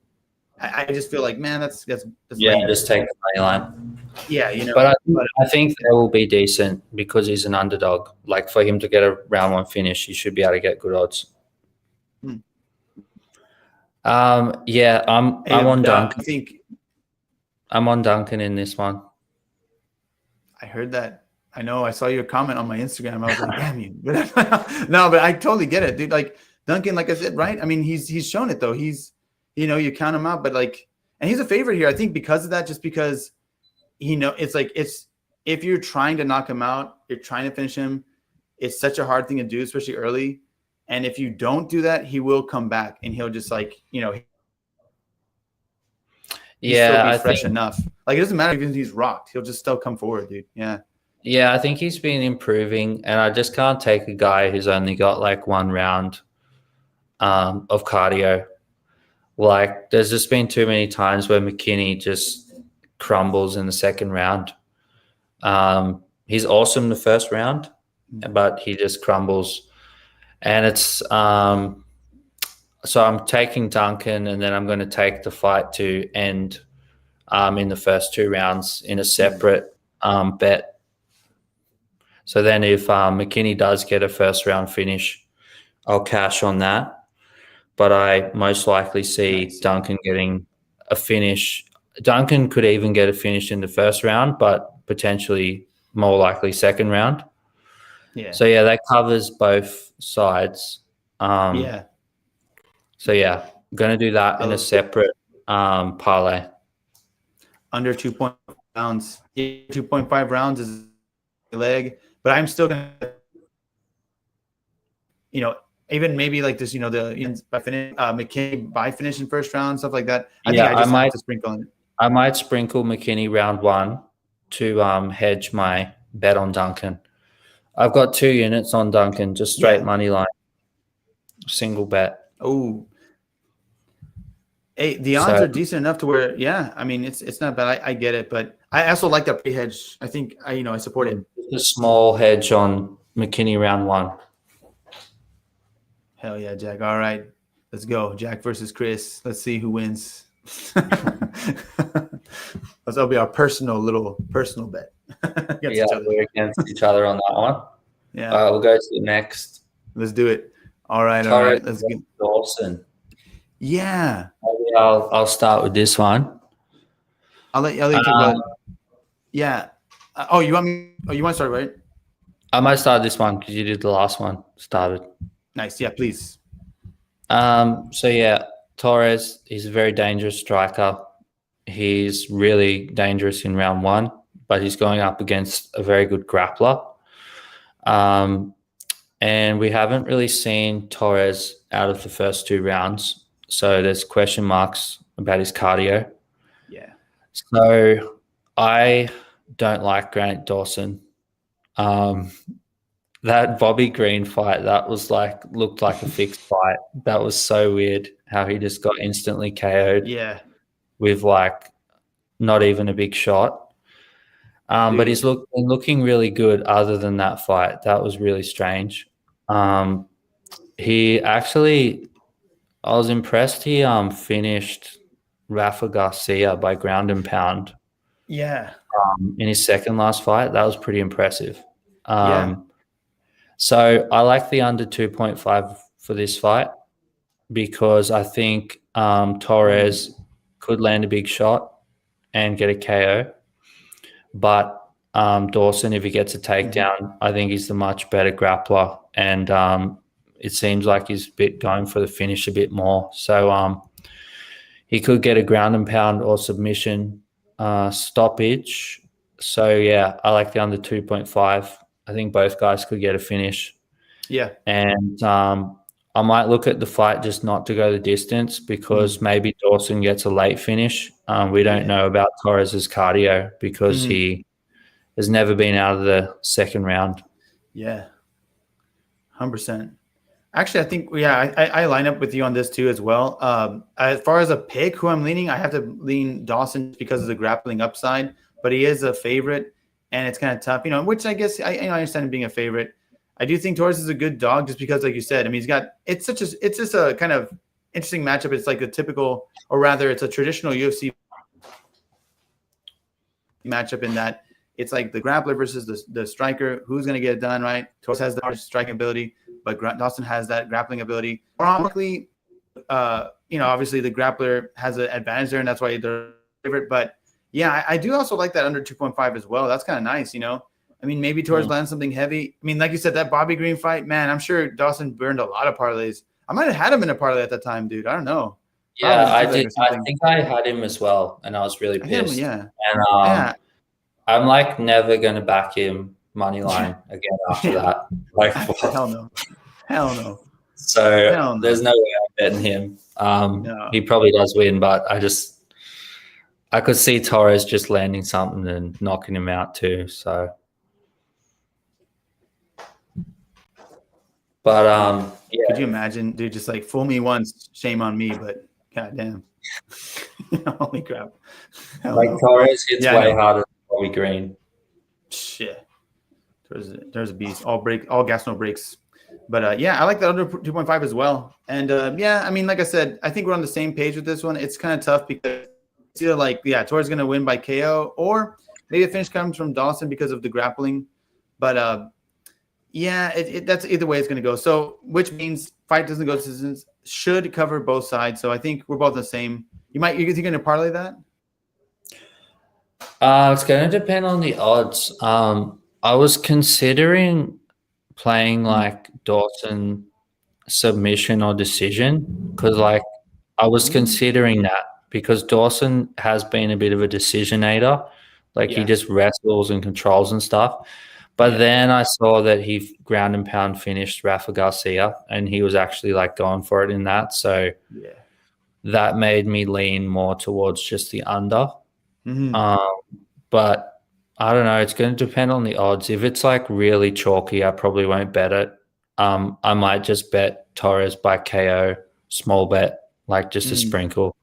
I just feel like, man, that's yeah, lame. just take the money line. Yeah, But I think they will be decent because he's an underdog. Like for him to get a round 1 finish, he should be able to get good odds. Yeah, I'm on Duncan. I'm on Duncan in this one. I heard that. I know. I saw your comment on my Instagram. I was like, damn you. No, but I totally get it, dude. Like Duncan, like I said, right? He's shown it though. He's, you count him out, but like, and he's a favorite here. I think because of that, just because it's like if you're trying to knock him out, you're trying to finish him. It's such a hard thing to do, especially early. And if you don't do that, he will come back and he'll just like, still be fresh enough. Like it doesn't matter if he's rocked. He'll just still come forward, dude. Yeah. Yeah, I think he's been improving, and I just can't take a guy who's only got like 1 round of cardio. Like there's just been too many times where McKinney just crumbles in the second round. He's awesome the first round, but he just crumbles and it's so I'm taking Duncan, and then I'm going to take the fight to end in the first 2 rounds in a separate bet. So then if McKinney does get a first round finish, I'll cash on that. But I most likely see Duncan getting a finish. Duncan could even get a finish in the first round, but potentially more likely second round. Yeah. So yeah, that covers both sides. Yeah. So yeah, I'm gonna do that in a separate parlay. Under 2.5 rounds. Yeah, 2.5 rounds is a leg, but I'm still gonna, even maybe like this, the by finish, McKinney by finish in first round, stuff like that. I think I just have to sprinkle in. I might sprinkle McKinney round 1 to hedge my bet on Duncan. I've got 2 units on Duncan, just straight money line, single bet. Oh, hey, the odds are decent enough to where, I mean, it's not bad. I get it, but I also like that pre-hedge. I think I support it. A small hedge on McKinney round 1. Hell yeah, Jack. All right, let's go. Jack versus Chris. Let's see who wins. That'll be our personal bet. Yeah, we're against each other on that one. Yeah. All right, we'll go to the next. Let's do it. All right. Let's get Dawson. Yeah. Maybe I'll start with this one. I'll let you talk about it. Yeah. You want me? Oh, you want to start, right? I might start this one because you did the last one. Started. Nice. Yeah, please. So yeah, Torres, he's a very dangerous striker. He's really dangerous in round 1, but he's going up against a very good grappler. And we haven't really seen Torres out of the first 2 rounds. So there's question marks about his cardio. Yeah. So I don't like Grant Dawson. That Bobby Green fight, that was looked like a fixed fight. That was so weird how he just got instantly KO'd. Yeah. With not even a big shot. But he's looking really good other than that fight. That was really strange. He actually, I was impressed he finished Rafa Garcia by ground and pound. Yeah. In his second last fight. That was pretty impressive. So I like the under 2.5 for this fight because I think Torres could land a big shot and get a KO. But Dawson, if he gets a takedown, I think he's the much better grappler. And it seems like he's going for the finish a bit more. So he could get a ground and pound or submission stoppage. So, yeah, I like the under 2.5. I think both guys could get a finish. Yeah. And I might look at the fight just not to go the distance because maybe Dawson gets a late finish. We don't know about Torres's cardio because he has never been out of the second round. Yeah. 100%. Actually, I think, I line up with you on this too as well. As far as a pick who I'm leaning, I have to lean Dawson because of the grappling upside, but he is a favorite and it's kind of tough, which I guess I understand him being a favorite. I do think Torres is a good dog just because, like you said, I mean, it's just a kind of interesting matchup. It's like a typical, or rather it's a traditional UFC matchup in that it's like the grappler versus the striker. Who's going to get it done, right? Torres has the striking ability, but Dawson has that grappling ability. Ironically, obviously the grappler has an advantage there, and that's why they're favorite. But yeah, I do also like that under 2.5 as well. That's kind of nice, I mean, maybe Torres lands something heavy. I mean, like you said, that Bobby Green fight, man, I'm sure Dawson burned a lot of parlays. I might have had him in a parlay at that time, dude. I don't know. Yeah, I did. I think I had him as well, and I was really pissed. And I'm never going to back him money line again after that. Hell no. Hell no. So there's no way I'm betting him. No. He probably does win, but I could see Torres just landing something and knocking him out too. So, but could you imagine, dude? Just like fool me once, shame on me. But goddamn, holy crap! Torres hits way harder than Bobby Green. Shit, there's a beast. All gas, no brakes. But yeah, I like the under 2.5 as well. And yeah, I mean, like I said, I think we're on the same page with this one. It's kind of tough because it's either like, yeah, Torres is going to win by KO, or maybe a finish comes from Dawson because of the grappling. But yeah, that's either way it's going to go. So, which means fight doesn't go to decisions, should cover both sides. So I think we're both the same. You think going to parlay that? It's going to depend on the odds. I was considering playing like Dawson submission or decision because like I was considering that because Dawson has been a bit of a decisionator. Like he just wrestles and controls and stuff. But then I saw that he ground and pound finished Rafa Garcia and he was actually like going for it in that. So that made me lean more towards just the under. But I don't know. It's going to depend on the odds. If it's like really chalky, I probably won't bet it. I might just bet Torres by KO, small bet, like just a sprinkle.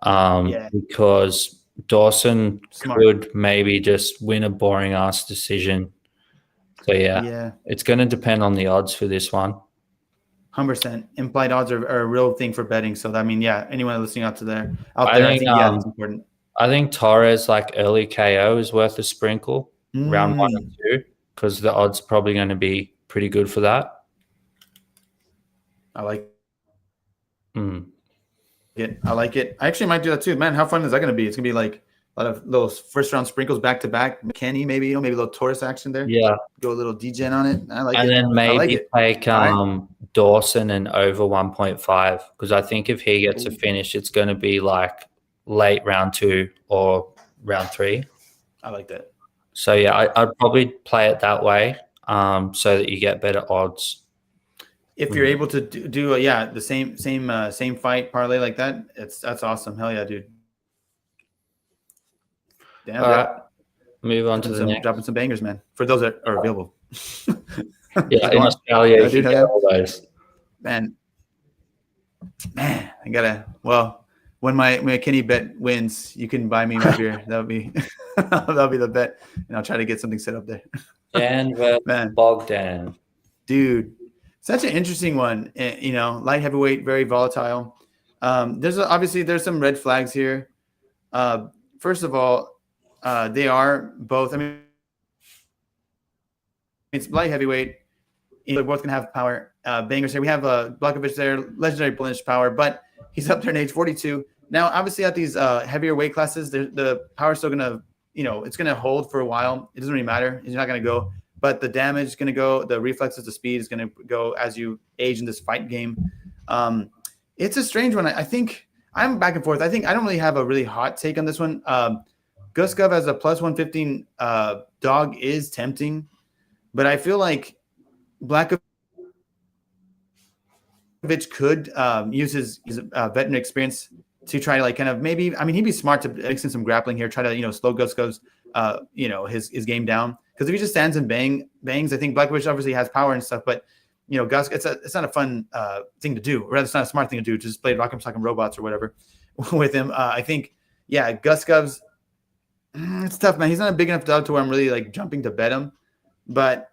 Because Dawson could maybe just win a boring ass decision. So yeah, it's going to depend on the odds for this one. 100%. Implied odds are a real thing for betting. So I mean, yeah, anyone listening out there, I think it's important. I think Torres like early KO is worth a sprinkle, round 1 and 2, because the odds are probably going to be pretty good for that. I like it. I like it. I actually might do that too. Man, how fun is that going to be? It's going to be like a lot of those first round sprinkles back to back. McKenny, maybe, maybe a little Torres action there. Yeah. Go a little degen on it. I like it. And then maybe take Dawson and over 1.5, because I think if he gets a finish, it's going to be like late round 2 or round 3. I like that. So yeah, I'd probably play it that way, so that you get better odds. If you're able to do the same fight parlay like that, that's awesome. Hell yeah, dude. Damn. All right, move on to the next. Dropping some bangers, man. For those that are available. Yeah, in Australia, you get all those. Man, I gotta. Well, when my Kenny bet wins, you can buy me my beer. That'll be the bet, and I'll try to get something set up there. Dan versus Bogdan, dude, such an interesting one. You know, light heavyweight, very volatile. There's some red flags here. First of all, they are both. I mean, it's light heavyweight. They're both gonna have power. Bangers here. We have Blachowicz there, legendary blemish power, but he's up there in age 42. Now, obviously, at these heavier weight classes, the power is still gonna, it's gonna hold for a while. It doesn't really matter. He's not gonna go, but the damage is gonna go. The reflexes, the speed is gonna go as you age in this fight game. It's a strange one. I think I'm back and forth. I think I don't really have a really hot take on this one. Guskov as a plus 115 dog is tempting, but I feel like Blachowicz could use his veteran experience to try to like kind of maybe. I mean, he'd be smart to mix in some grappling here, try to slow Guskov's his game down, because if he just stands and bangs, I think Blachowicz obviously has power and stuff, but Gus, it's not a fun thing to do, or rather, it's not a smart thing to do. Just play Rock'em Sock'em Robots or whatever with him. I think Guskov's it's tough, man. He's not a big enough dog to where I'm really like jumping to bet him, but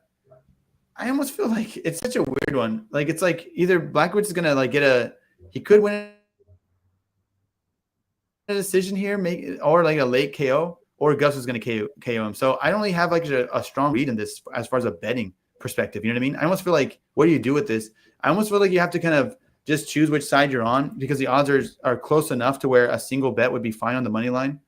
I almost feel like it's such a weird one. Like it's like either Blachowicz is gonna like he could win a decision here, or like a late KO, or Gus is gonna KO him. So I don't really have like a strong read in this as far as a betting perspective. You know what I mean? I almost feel like, what do you do with this? I almost feel like you have to kind of just choose which side you're on, because the odds are close enough to where a single bet would be fine on the money line.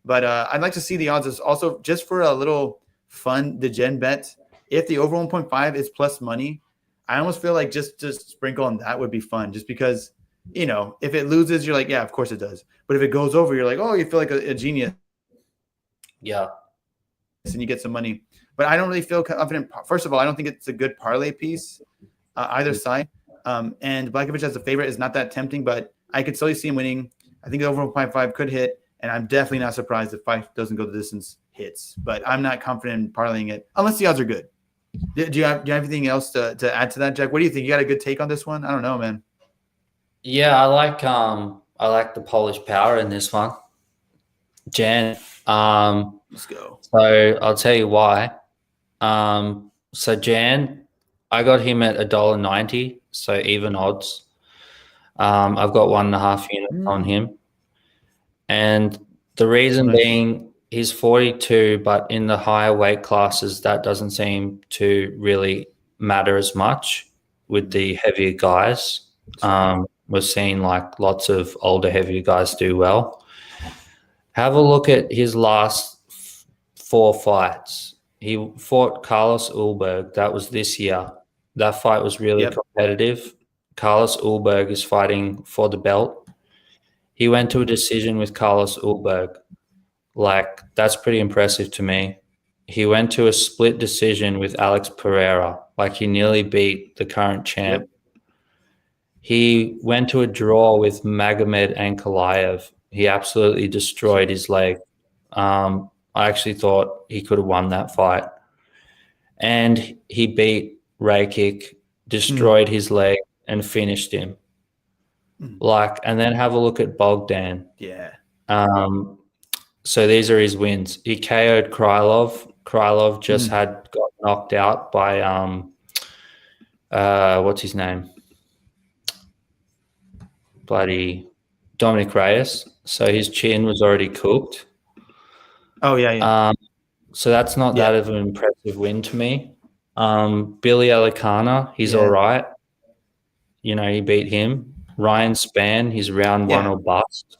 But I'd like to see the odds also just for a little fun degen bet. If the over 1.5 is plus money, I almost feel like just sprinkle on that would be fun, just because, if it loses, you're like, yeah, of course it does. But if it goes over, you're like, oh, you feel like a genius. Yeah. And you get some money. But I don't really feel confident. First of all, I don't think it's a good parlay piece either side. And Blachowicz as a favorite is not that tempting, but I could still see him winning. I think the over 1.5 could hit, and I'm definitely not surprised if fight doesn't go the distance hits. But I'm not confident in parlaying it unless the odds are good. Do you have anything else to add to that, Jack? What do you think? You got a good take on this one? I don't know, man. Yeah, I like the Polish power in this one. Jan. Let's go. So I'll tell you why. So Jan, I got him at $1.90, so even odds. I've got 1.5 units on him. And the reason Nice. being he's 42, but in the higher weight classes, that doesn't seem to really matter as much with the heavier guys. We're seeing like lots of older, heavier guys do well. Have a look at his last 4 fights. He fought Carlos Ulberg. That was this year. That fight was really competitive. Carlos Ulberg is fighting for the belt. He went to a decision with Carlos Ulberg. Like, that's pretty impressive to me. He went to a split decision with Alex Pereira. Like, he nearly beat the current champ. He went to a draw with Magomed Ankalaev. He absolutely destroyed his leg. I actually thought he could have won that fight. And he beat Rakic, destroyed his leg, and finished him. Like, and then have a look at Bogdan. Yeah. So these are his wins. He KO'd Krylov. Krylov just got knocked out by what's his name? Bloody Dominic Reyes. So his chin was already cooked. Oh yeah. So that's not that of an impressive win to me. Billy Alicana, he's all right. You know, he beat him. Ryan Spann, he's round 1 or bust.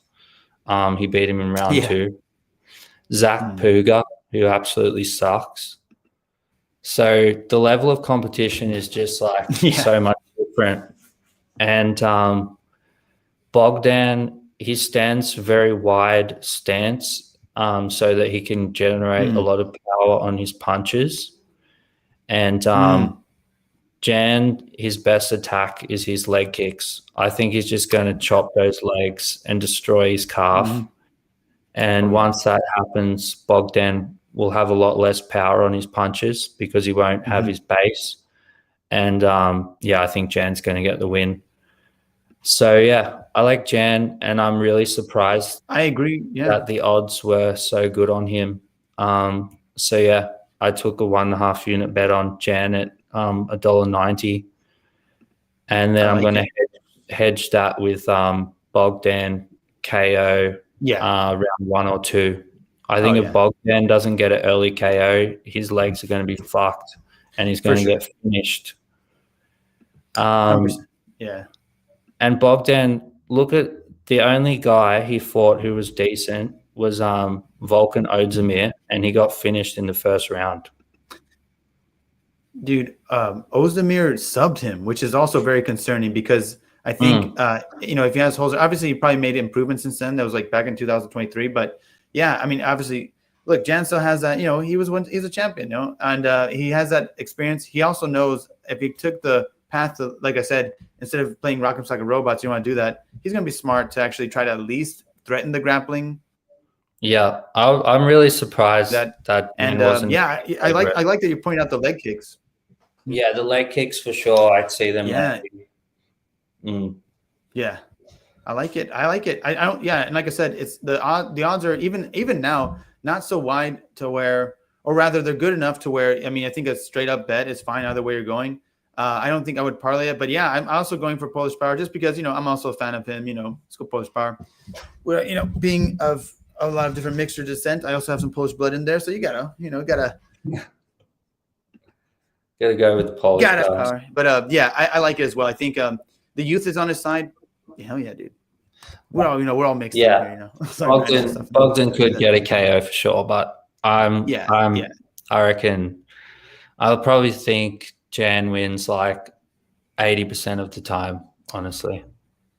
He beat him in round 2. Zach Puga, who absolutely sucks. So the level of competition is just like so much different. And Bogdan, he stands very wide stance so that he can generate a lot of power on his punches. And Jan, his best attack is his leg kicks. I think he's just going to chop those legs and destroy his calf. And once that happens, Bogdan will have a lot less power on his punches because he won't have his base. And, I think Jan's going to get the win. So, I like Jan, and I'm really surprised. I agree. That the odds were so good on him. I took a 1.5 unit bet on Jan at $1.90, and then I'm going to hedge that with Bogdan KO round 1 or 2. I think if Bogdan doesn't get an early KO, his legs are going to be fucked, and he's going to get finished. And Bogdan, look at the only guy he fought who was decent was Volkan Ozdemir, and he got finished in the first round. Dude, Ozdemir subbed him, which is also very concerning because I think, if he has holes, obviously he probably made improvements since then. That was like back in 2023. But obviously, look, Jan still has that, he's a champion, and he has that experience. He also knows if he took the path to, like I said, instead of playing Rock'em Sock'em Robots, you want to do that. He's going to be smart to actually try to at least threaten the grappling. Yeah, I'm really surprised that wasn't. I like that you point out the leg kicks. Yeah, the leg kicks for sure. I'd see them. Yeah, I like it. I don't. Yeah, and like I said, it's the odds are even now not so wide to where, or rather, they're good enough to where. I mean, I think a straight up bet is fine either way you're going. I don't think I would parlay it, but I'm also going for Polish Power just because I'm also a fan of him. Let's go Polish Power. Where being of a lot of different mixture descent, I also have some Polish blood in there, so you gotta go with the Polish power. But I like it as well. I think the youth is on his side. Hell yeah, dude. We're all mixed in here, Bogdan could get a KO for sure, but I reckon I'll probably think Jan wins like 80% of the time, honestly.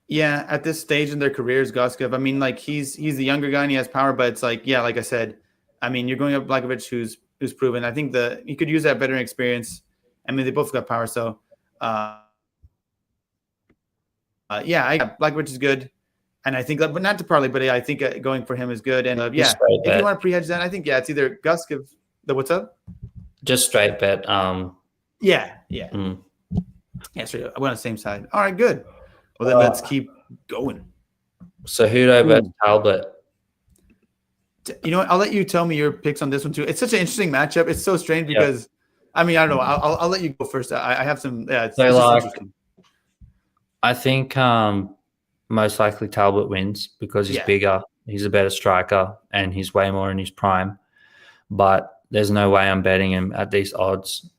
Yeah, at this stage in their careers, Goskov, I mean, like he's the younger guy and he has power, but it's like, like I said, I mean, you're going up Blakovic who's proven. I think you could use that veteran experience. I mean, they both got power, so Blakovic is good, and I think, but not to parlay, but I think going for him is good. And if you want to pre-hedge that, I think it's either Guskov. What's up? Just straight bet. Yeah. Straight up. We're on the same side. All right, good. Well, then let's keep going. So who do I bet Talbot? You know what? I'll let you tell me your picks on this one too. It's such an interesting matchup. It's so strange because I mean, I don't know. I'll let you go first. I have some. Yeah, it's So just like, interesting. I think most likely Talbot wins because he's Yeah. bigger, he's a better striker, and he's way more in his prime. But there's no way I'm betting him at these odds.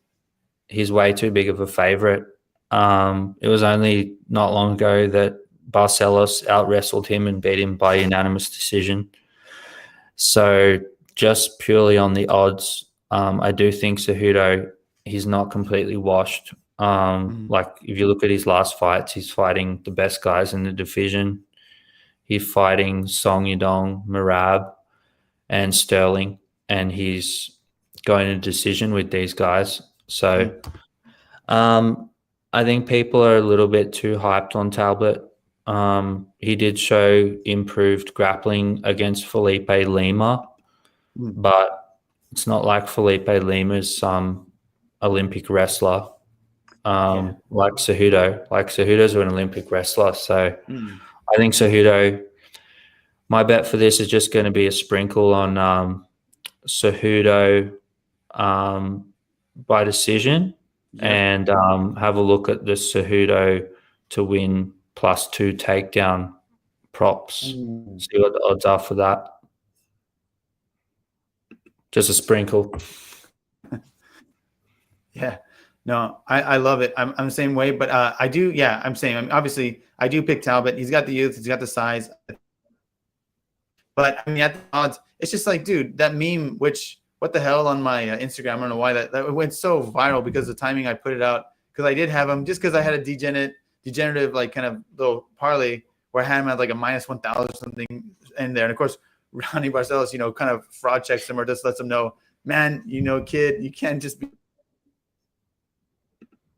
He's way too big of a favorite. It was only not long ago that Barcelos out wrestled him and beat him by unanimous decision. So just purely on the odds, I do think Cejudo, he's not completely washed. Like if you look at his last fights, he's fighting the best guys in the division. He's fighting Song Yadong, Merab, and Sterling, and he's going to decision with these guys. So I think people are a little bit too hyped on Talbot. He did show improved grappling against Felipe Lima, but it's not like Felipe Lima's some Olympic wrestler like Cejudo. Like Cejudo's an Olympic wrestler, so I think Cejudo. My bet for this is just going to be a sprinkle on Cejudo by decision, and have a look at the Cejudo to win +2 takedown props. See what the odds are for that. Just a sprinkle. Yeah. No, I love it. I'm the same way, but I do. Yeah, I'm saying. Obviously, I do pick Talbot. He's got the youth. He's got the size. But I mean, at the odds, it's just like, dude, that meme. Which what the hell on my Instagram? I don't know why that went so viral because the timing I put it out. Because I did have him just because I had a degenerative like kind of little parlay where I had him at like a -1,000 or something in there, and of course, Ronnie Barcelos, kind of fraud checks him or just lets him know, man, kid, you can't just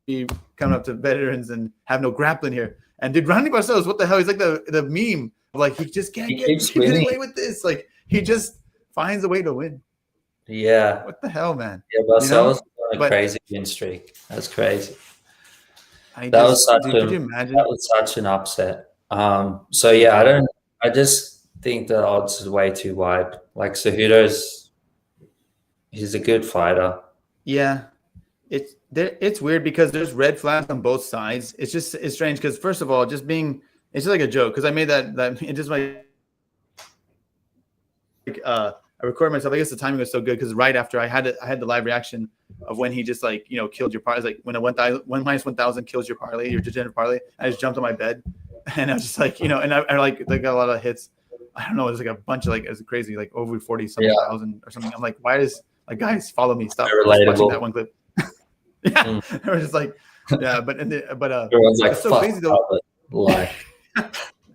be coming up to veterans and have no grappling here. And dude, Ronnie Barcelos, what the hell? He's like the meme. Like he just can't keep getting away with this. Like he just finds a way to win. Yeah. What the hell, man? Yeah, Barcelos on a crazy win streak. That's crazy. Could you imagine? That was such an upset. So yeah, I just think the odds is way too wide. Like he's a good fighter. Yeah. It's weird because there's red flags on both sides. It's strange because first of all, it's just like a joke because I made that it just like I recorded myself. I guess the timing was so good because right after I had the live reaction of when he just like killed your parlay. Like when a 1,000 kills your parlay, your degenerate parlay. I just jumped on my bed and I was just like and I like they got a lot of hits. I don't know. There's like a bunch of like it's crazy like over 40-something thousand or something. I'm like, why does like guys follow me? Stop watching that one clip. Yeah, I was just like, yeah, but everyone's like, it's so crazy though. Like,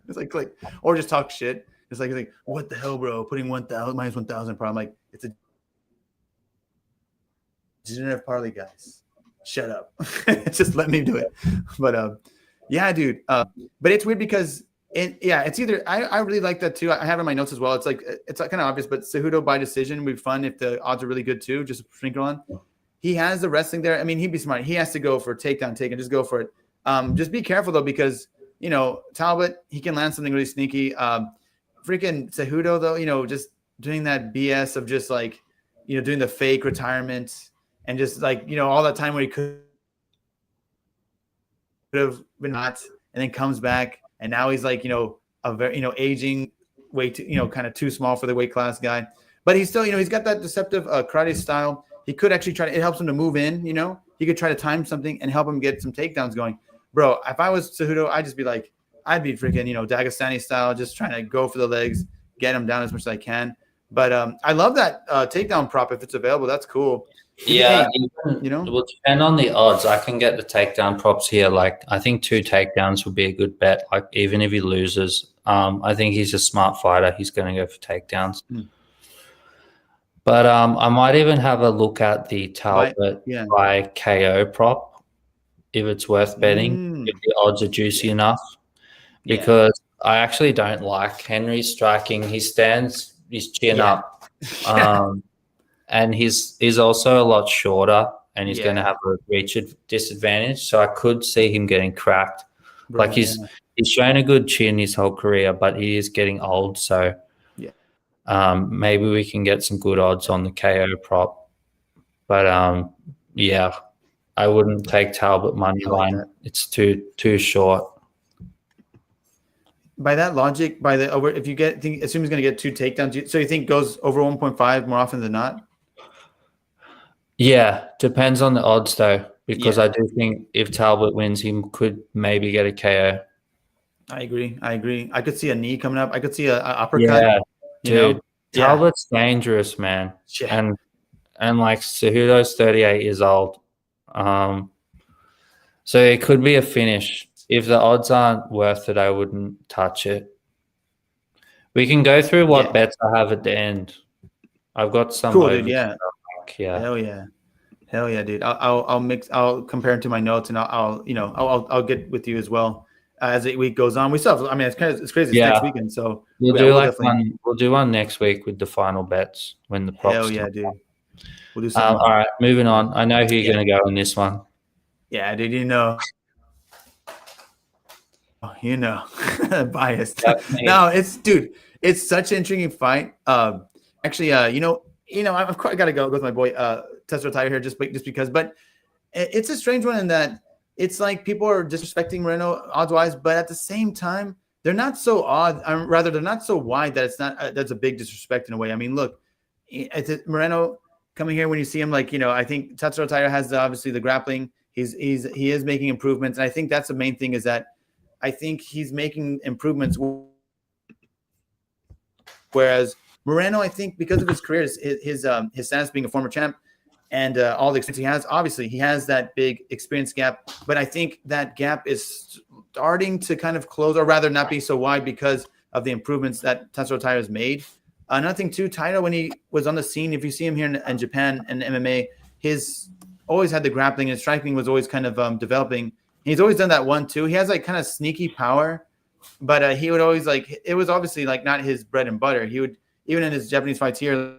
it's like click or just talk shit. It's like what the hell, bro? Putting -1,000 problem. Like it's a degenerate parlay, guys. Shut up. Just let me do it. But yeah, dude. But it's weird because it's either I really like that too. I have in my notes as well. It's like it's kind of obvious, but Cejudo by decision would be fun if the odds are really good too. Just sprinkle on. He has the wrestling there. I mean, he'd be smart. He has to go for takedown, just go for it. Just be careful though, because Talbot, he can land something really sneaky. Freaking Cejudo though, just doing that BS of just like, doing the fake retirement and just like, all that time where he could have been not, and then comes back and now he's like, a very, aging way too, kind of too small for the weight class guy. But he's still, he's got that deceptive karate style. He could actually it helps him to move in, he could try to time something and help him get some takedowns going. Bro, if I was Cejudo, I'd just be like, I'd be freaking, Dagestani style, just trying to go for the legs, get him down as much as I can. But I love that takedown prop if it's available. That's cool. Yeah, it will depend on the odds. I can get the takedown props here. Like, I think 2 takedowns would be a good bet. Like, even if he loses, I think he's a smart fighter. He's going to go for takedowns. But I might even have a look at the Talbot by KO prop if it's worth betting, if the odds are juicy enough. Because I actually don't like Henry's striking. He stands his chin up. And he's also a lot shorter and he's going to have a reach disadvantage. So I could see him getting cracked. Bro, like he's shown a good chin his whole career, but he is getting old. So maybe we can get some good odds on the KO prop. But Yeah, I wouldn't take Talbot money I like line. that. It's too short. By that logic, by the if you assume he's going to get 2 takedowns, so you think goes over 1.5 more often than not? Yeah, depends on the odds though, because Yeah, I do think if Talbot wins, he could maybe get a KO. I agree. I could see a knee coming up. I could see a uppercut. Yeah, You know? dude, Yeah. Talbot's dangerous, man, Yeah. and like Cejudo's 38 years old, so it could be a finish. If the odds aren't worth it, I wouldn't touch it. We can go through what Yeah. bets I have at the end. I've got some Cool, dude. over. Yeah. Yeah. Hell yeah. Hell yeah, dude. I'll compare it to my notes, and I'll get with you as well as the week goes on. We still have, I mean, it's crazy. It's Yeah. next weekend, so We'll yeah, do we'll like definitely. one. We'll do one next week with the final bets when the props. Hell yeah, dude. We'll do some. All right, moving on. I know who you're Yeah. going to go in this one. Yeah, dude. Biased. No, it's such an intriguing fight. Actually, I've got to go with my boy Tesla Tire here just because, but it's a strange one in that it's like people are disrespecting Moreno odds wise, but at the same time, they're not so odd. Rather, they're not so wide that it's not that's a big disrespect in a way. I mean, look, Moreno coming here when you see him, like, I think Tetsuo Taira has obviously the grappling. He is making improvements, and I think that's the main thing is that I think he's making improvements. Whereas Moreno, I think because of his career, his status being a former champ and all the experience he has, obviously he has that big experience gap. But I think that gap is starting to kind of close, or rather not be so wide because of the improvements that Tetsuo Taira has made. Another thing too, Taira, when he was on the scene, if you see him here in Japan and MMA, his always had the grappling and striking was always kind of developing. He's always done that 1-2. He has like kind of sneaky power, but he would always it was obviously like not his bread and butter. He would, even in his Japanese fights here,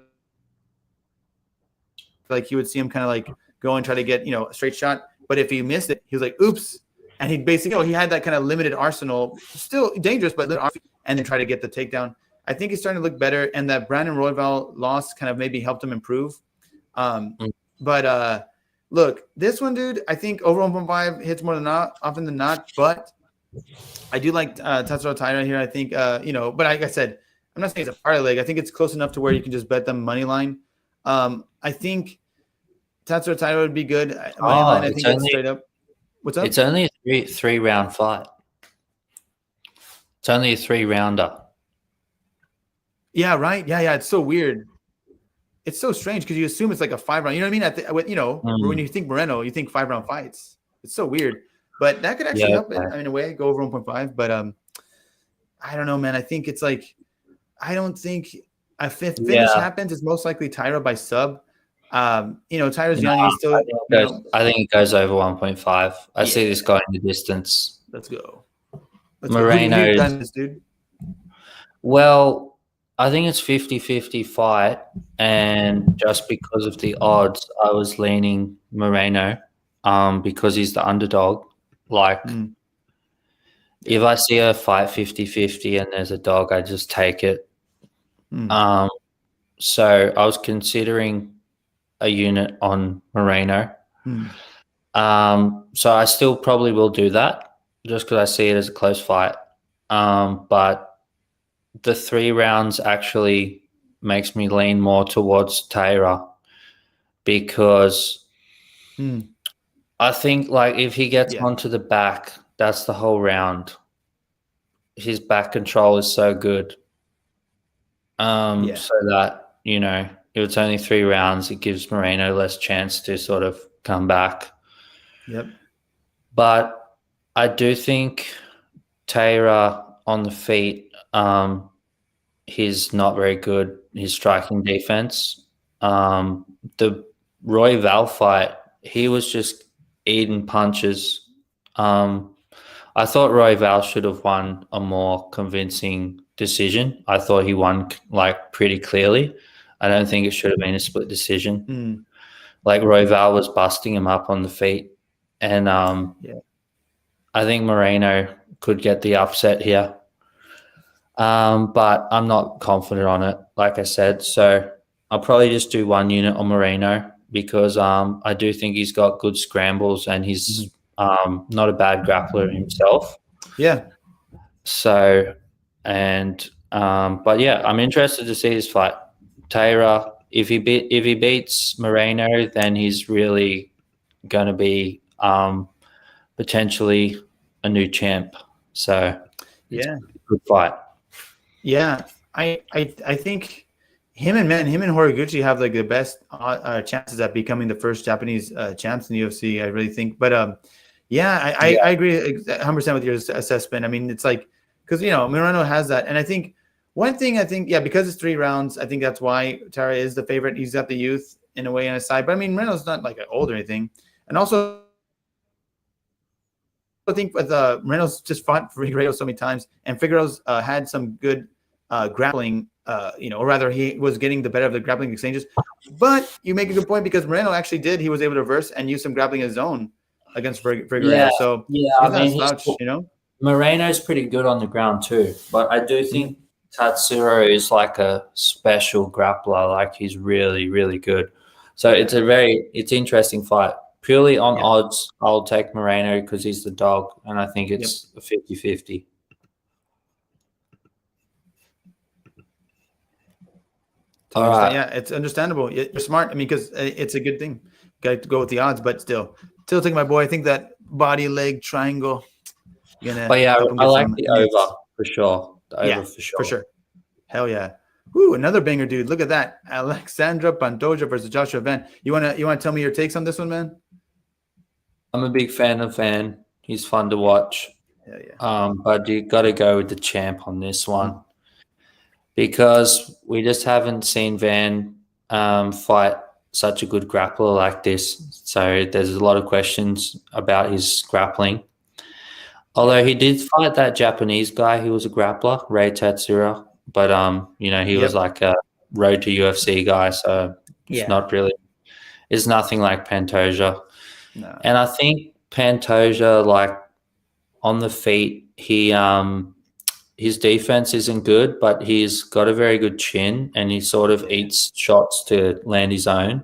like he would see him kind of like go and try to get, a straight shot. But if he missed it, he was like, oops. And he'd basically, he had that kind of limited arsenal, still dangerous, but and then try to get the takedown. I think he's starting to look better. And that Brandon Royval loss kind of maybe helped him improve. But look, this one, dude, I think over 1.5 hits more than not, often than not. But I do like Tetsuo Taira here. I think, but like I said, I'm not saying it's a parlay leg. I think it's close enough to where you can just bet them money line. I think Tetsuo Taira would be good. Money line, I think it's straight up. What's up? It's only a three round fight. It's only a 3-rounder. Yeah, right. Yeah. It's so weird. It's so strange because you assume it's like a 5-round. You know what I mean? When you think Moreno, you think 5-round fights. It's so weird. But that could actually help in a way, go over 1.5. But I don't know, man. I think it's like, I don't think a finish happens. It's most likely Taira by sub. Taira's young. He's still. I think it goes over 1.5. I see this going the distance. Let's go. Moreno. Dude. Well, I think it's 50-50 fight. And just because of the odds, I was leaning Moreno because he's the underdog. Like, if I see a fight 50-50 and there's a dog, I just take it. So I was considering a unit on Moreno. So I still probably will do that just because I see it as a close fight. But the 3 rounds actually makes me lean more towards Taira because I think like if he gets onto the back, that's the whole round. His back control is so good. So that, if it's only 3 rounds, it gives Moreno less chance to sort of come back. Yep. But I do think Taira on the feet, he's not very good. His striking defense. The Roy Val fight, he was just eating punches. I thought Roy Val should have won a more convincing decision. I thought he won like pretty clearly. I don't think it should have been a split decision. Like Roy Val was busting him up on the feet. And I think Moreno could get the upset here. But I'm not confident on it, like I said. So I'll probably just do 1 unit on Moreno because I do think he's got good scrambles and he's not a bad grappler himself. Yeah. So, and but yeah, I'm interested to see this fight. Taylor, if he beats Moreno, then he's really going to be potentially a new champ. So it's Yeah. a good fight. Yeah. I think him and Horiguchi have like the best chances at becoming the first Japanese champs in the UFC. I really think, but yeah, I agree 100% with your assessment. I mean, it's like because Moreno has that, and I think one thing because it's 3 rounds, I think that's why Tara is the favorite. He's got the youth in a way on his side, but I mean Moreno's not like old or anything, and also I think with Moreno's just fought Figueiredo so many times, and Figueiredo's had some good grappling, or rather he was getting the better of the grappling exchanges. But you make a good point because Moreno actually did. He was able to reverse and use some grappling of his own against Figueiredo. So yeah. he's not a slouch, Moreno's pretty good on the ground too, but I do think Tatsuro is like a special grappler. Like he's really, really good. So it's it's interesting fight. Purely on odds, I'll take Moreno because he's the dog, and I think it's a 50-50. All right. Yeah, it's understandable. You're smart. I mean, because it's a good thing. Got to go with the odds, but still taking my boy. I think that body leg triangle. But yeah, I like the over for sure. The over for sure. Hell yeah. Ooh, another banger, dude. Look at that. Alexandra Pantoja versus Joshua Van. You wanna tell me your takes on this one, man? I'm a big fan of Van. He's fun to watch. Hell yeah. But you got to go with the champ on this one because we just haven't seen Van fight such a good grappler like this. So there's a lot of questions about his grappling. Although he did fight that Japanese guy, he was a grappler, Ray Tatsura, but he was like a road to UFC guy, so it's not really. It's nothing like Pantoja. No. And I think Pantoja, like on the feet, his defense isn't good, but he's got a very good chin, and he sort of eats shots to land his own.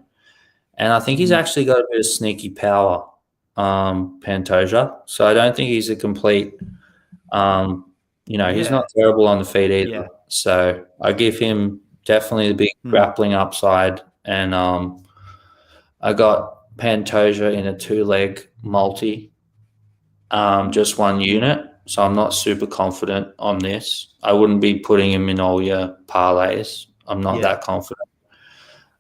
And I think he's actually got a bit of sneaky power, Pantoja. So I don't think he's a complete, he's not terrible on the feet either. Yeah. So I give him definitely the big grappling upside, and I got Pantoja in a 2-leg multi, just one unit. So I'm not super confident on this. I wouldn't be putting him in all your parlays. I'm not that confident.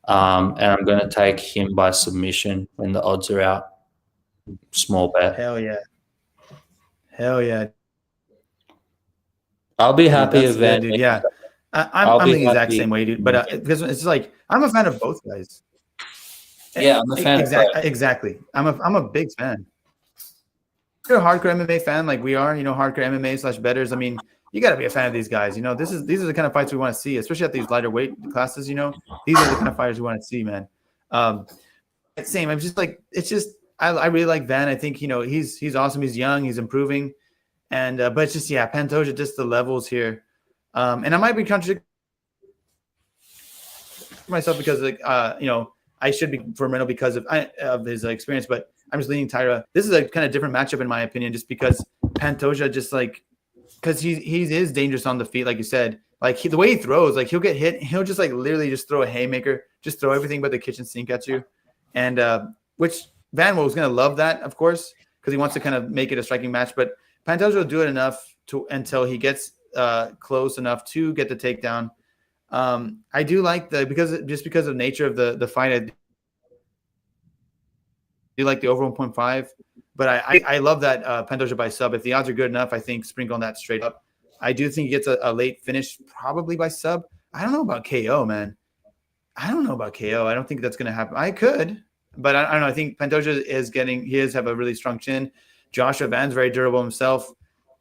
And I'm going to take him by submission when the odds are out. Small bet. Hell yeah. Hell yeah. I'll be happy if that. Dude. Yeah. I'm the exact same way, dude. But because it's like I'm a fan of both guys. Yeah, I'm a fan. Exactly. I'm a big fan. If you're a hardcore MMA fan like we are, hardcore MMA / bettors. I mean, you got to be a fan of these guys. These are the kind of fights we want to see, especially at these lighter weight classes. These are the kind of fighters we want to see, man. Same. I'm just like I really like Van. I think he's awesome. He's young. He's improving, and but it's just Pantoja, just the levels here, and I might be contradicting myself because I should be for Moreno because of his experience, but I'm just leaning Tyra. This is a kind of different matchup in my opinion, just because Pantoja because he is dangerous on the feet, like you said. Like the way he throws, like he'll get hit, he'll just like literally just throw a haymaker, just throw everything but the kitchen sink at you, and which Van was gonna love that, of course, because he wants to kind of make it a striking match. But Pantoja will do it enough until he gets close enough to get the takedown. I do like because of the nature of the fight. I do like the over 1.5, but I love that Pantoja by sub. If the odds are good enough, I think sprinkle on that straight up. I do think he gets a late finish, probably by sub. I don't know about KO, man. I don't know about KO. I don't think that's going to happen. I could, but I don't know. I think Pantoja have a really strong chin. Joshua Van's very durable himself.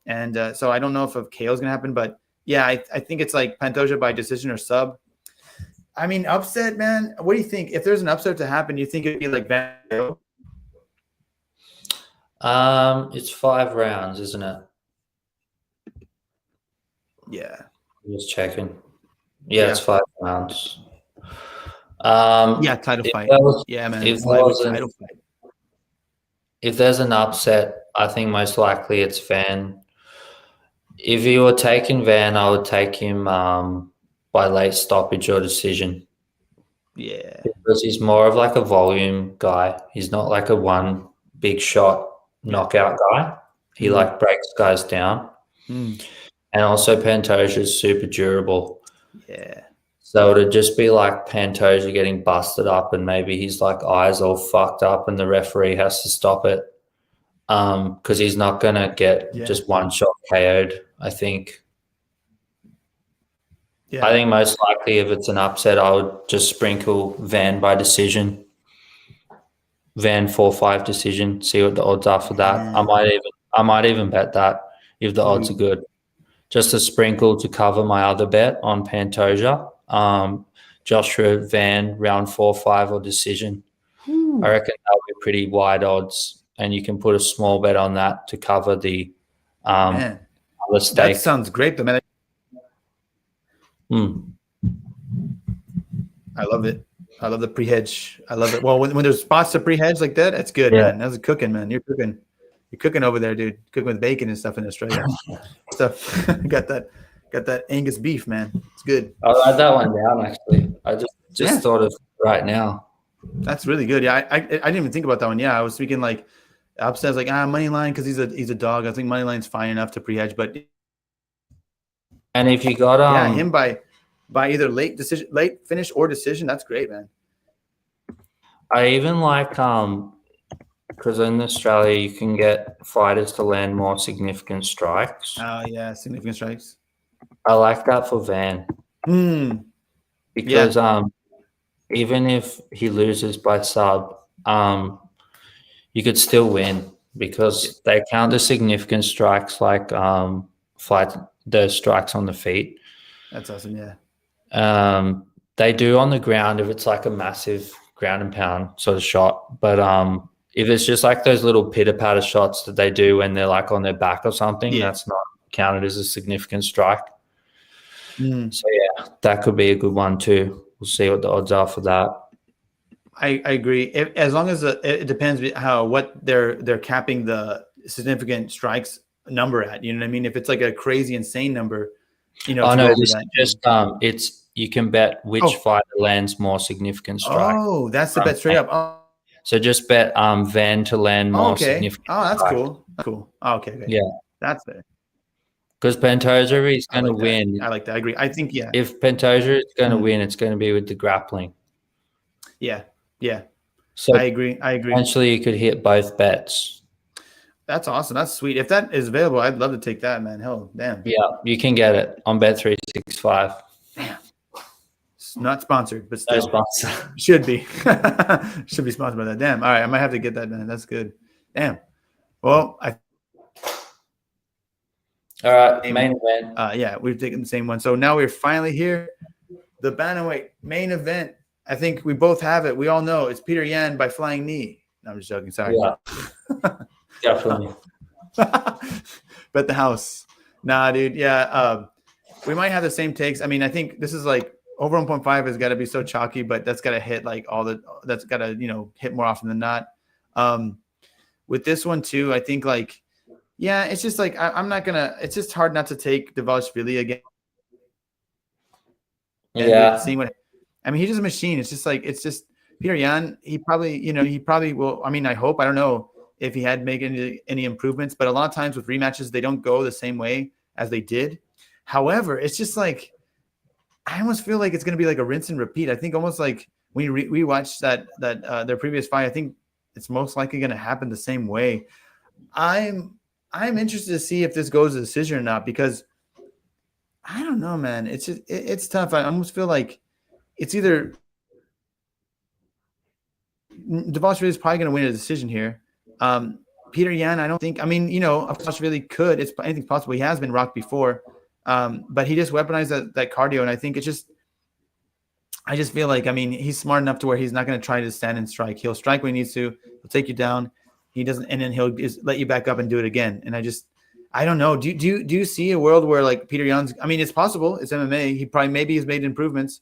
And so I don't know if KO is going to happen, but yeah, I think it's like Pantoja by decision or sub. I mean, upset, man. What do you think? If there's an upset to happen, you think it'd be like Van? It's 5 rounds, isn't it? Yeah. I'm just checking. Yeah, it's 5 rounds. Yeah, title if fight. there was, Yeah, man, if it's a there lightweight was an, title fight. if there's an upset, I think most likely it's Van. If you were taking Van, I would take him by late stoppage or decision Yeah, because he's more of like a volume guy. He's not like a one big shot yeah. knockout guy. He Mm, like breaks guys down. mm, And also Pantoja is super durable. yeah, So it'd just be like Pantoja getting busted up and maybe his like eyes all fucked up and the referee has to stop it. Because he's not gonna get yeah, just one shot KO'd, I think. I yeah. think most likely if it's an upset, I would just sprinkle Van by decision. Van 4-5 decision, see what the odds are for that. Man, I might even bet that if the odds are dude. good. Just a sprinkle to cover my other bet on Pantoja. Joshua Van round 4-5 or decision. I Whew, reckon that'll be pretty wide odds, and you can put a small bet on that to cover the man, other that stake. sounds great, though, man. Mm. I love it. I love the pre-hedge. I love it. Well, when there's spots to pre-hedge like that, that's good, Yeah. man. That's cooking, man. You're cooking. You're cooking over there, dude. Cooking with bacon and stuff in Australia. Stuff. got that Angus beef, man. It's good. I'll write that one down. Actually, I just Yeah. thought of right now. That's really good. Yeah, I didn't even think about that one. Yeah, I was thinking like upstairs, like money line because he's a dog. I think money line's fine enough to pre-hedge, but And if you got yeah, him by either late finish or decision, that's great, man. I even like because in Australia you can get fighters to land more significant strikes. Oh yeah, significant strikes. I like that for Van because even if he loses by sub, you could still win because they count the significant strikes like fight the strikes on the feet. That's awesome. Yeah. They do on the ground if it's like a massive ground and pound sort of shot, but if it's just like those little pitter patter shots that they do when they're like on their back or something, that's not counted as a significant strike. So yeah, that could be a good one too. We'll see what the odds are for that. I agree. As long as it depends what they're capping the significant strikes number at. You know what I mean? If it's like a crazy insane number, you know. Oh no, this is just it's you can bet which fighter lands more significant strikes. Oh, that's the bet straight up. Oh. So just bet Van to land more significant. Oh, that's cool. Cool. Oh, okay. Yeah, that's fair. Because Pantoja is going to win. I like that. I agree. I think if Pantoja is going to win, it's going to be with the grappling. Yeah. Yeah. So I agree. Potentially, you could hit both bets. That's awesome. That's sweet. If that is available, I'd love to take that, man. Hell, damn. Yeah, you can get it on Bet365. Damn. It's not sponsored, but still. No sponsor. Should be. Should be sponsored by that. Damn. All right. I might have to get that, man. That's good. Damn. Well, all right. Main event. Yeah, we've taken the same one. So now we're finally here. The bantamweight main event. I think we both have it. We all know it's Peter Yan by flying knee. No, I'm just joking. Sorry. Yeah. Definitely. Bet the house. Nah, dude. Yeah. We might have the same takes. I mean, I think this is like over 1.5 has got to be so chalky, but that's got to hit like that's got to, hit more often than not. With this one too, I think like, yeah, it's just like, I'm not going to, it's just hard not to take Dvalishvili again. Yeah. Seeing what, I mean, he's just a machine. It's just Peter Yan. He probably will. I mean, I hope. I don't know if he had made any improvements, but a lot of times with rematches, they don't go the same way as they did. However, it's just like I almost feel like it's going to be like a rinse and repeat. I think almost like when you rewatch that their previous fight, I think it's most likely going to happen the same way. I'm interested to see if this goes to decision or not because I don't know, man. It's just it's tough. I almost feel like it's either Dvalishvili is probably going to win a decision here. Peter Yan, I don't think. I mean, Dvalishvili could. It's anything's possible. He has been rocked before, but he just weaponized that cardio, and I think I just feel like, I mean, he's smart enough to where he's not going to try to stand and strike. He'll strike when he needs to. He'll take you down. He doesn't, and then he'll just let you back up and do it again. And I don't know. Do you see a world where like Peter Yan's? I mean, it's possible. It's MMA. Maybe he's made improvements.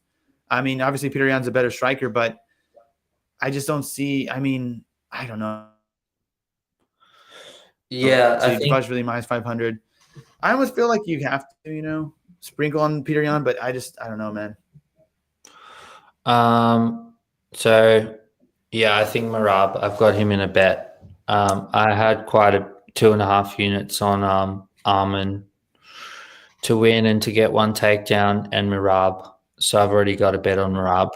I mean, obviously Peter Yan's a better striker, but I just don't see. I mean, I don't know. Yeah, So I you think really minus 500. I almost feel like you have to, sprinkle on Peter Yan, but I don't know, man. so yeah, I think Marab, I've got him in a bet. I had quite a 2.5 units on Armin to win and to get one takedown and Marab. So I've already got a bet on Marab.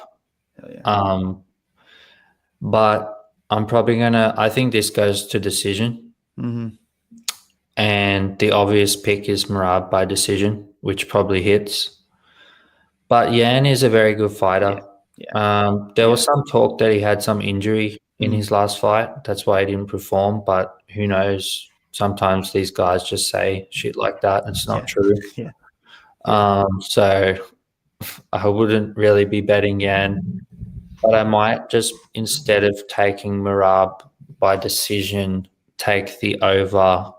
Hell yeah. But I'm probably gonna. I think this goes to decision, and the obvious pick is Marab by decision, which probably hits. But Yan is a very good fighter. There was some talk that he had some injury in his last fight. That's why he didn't perform. But who knows? Sometimes these guys just say shit like that. It's not true. So I wouldn't really be betting Yan. But I might just, instead of taking Marab by decision, take the over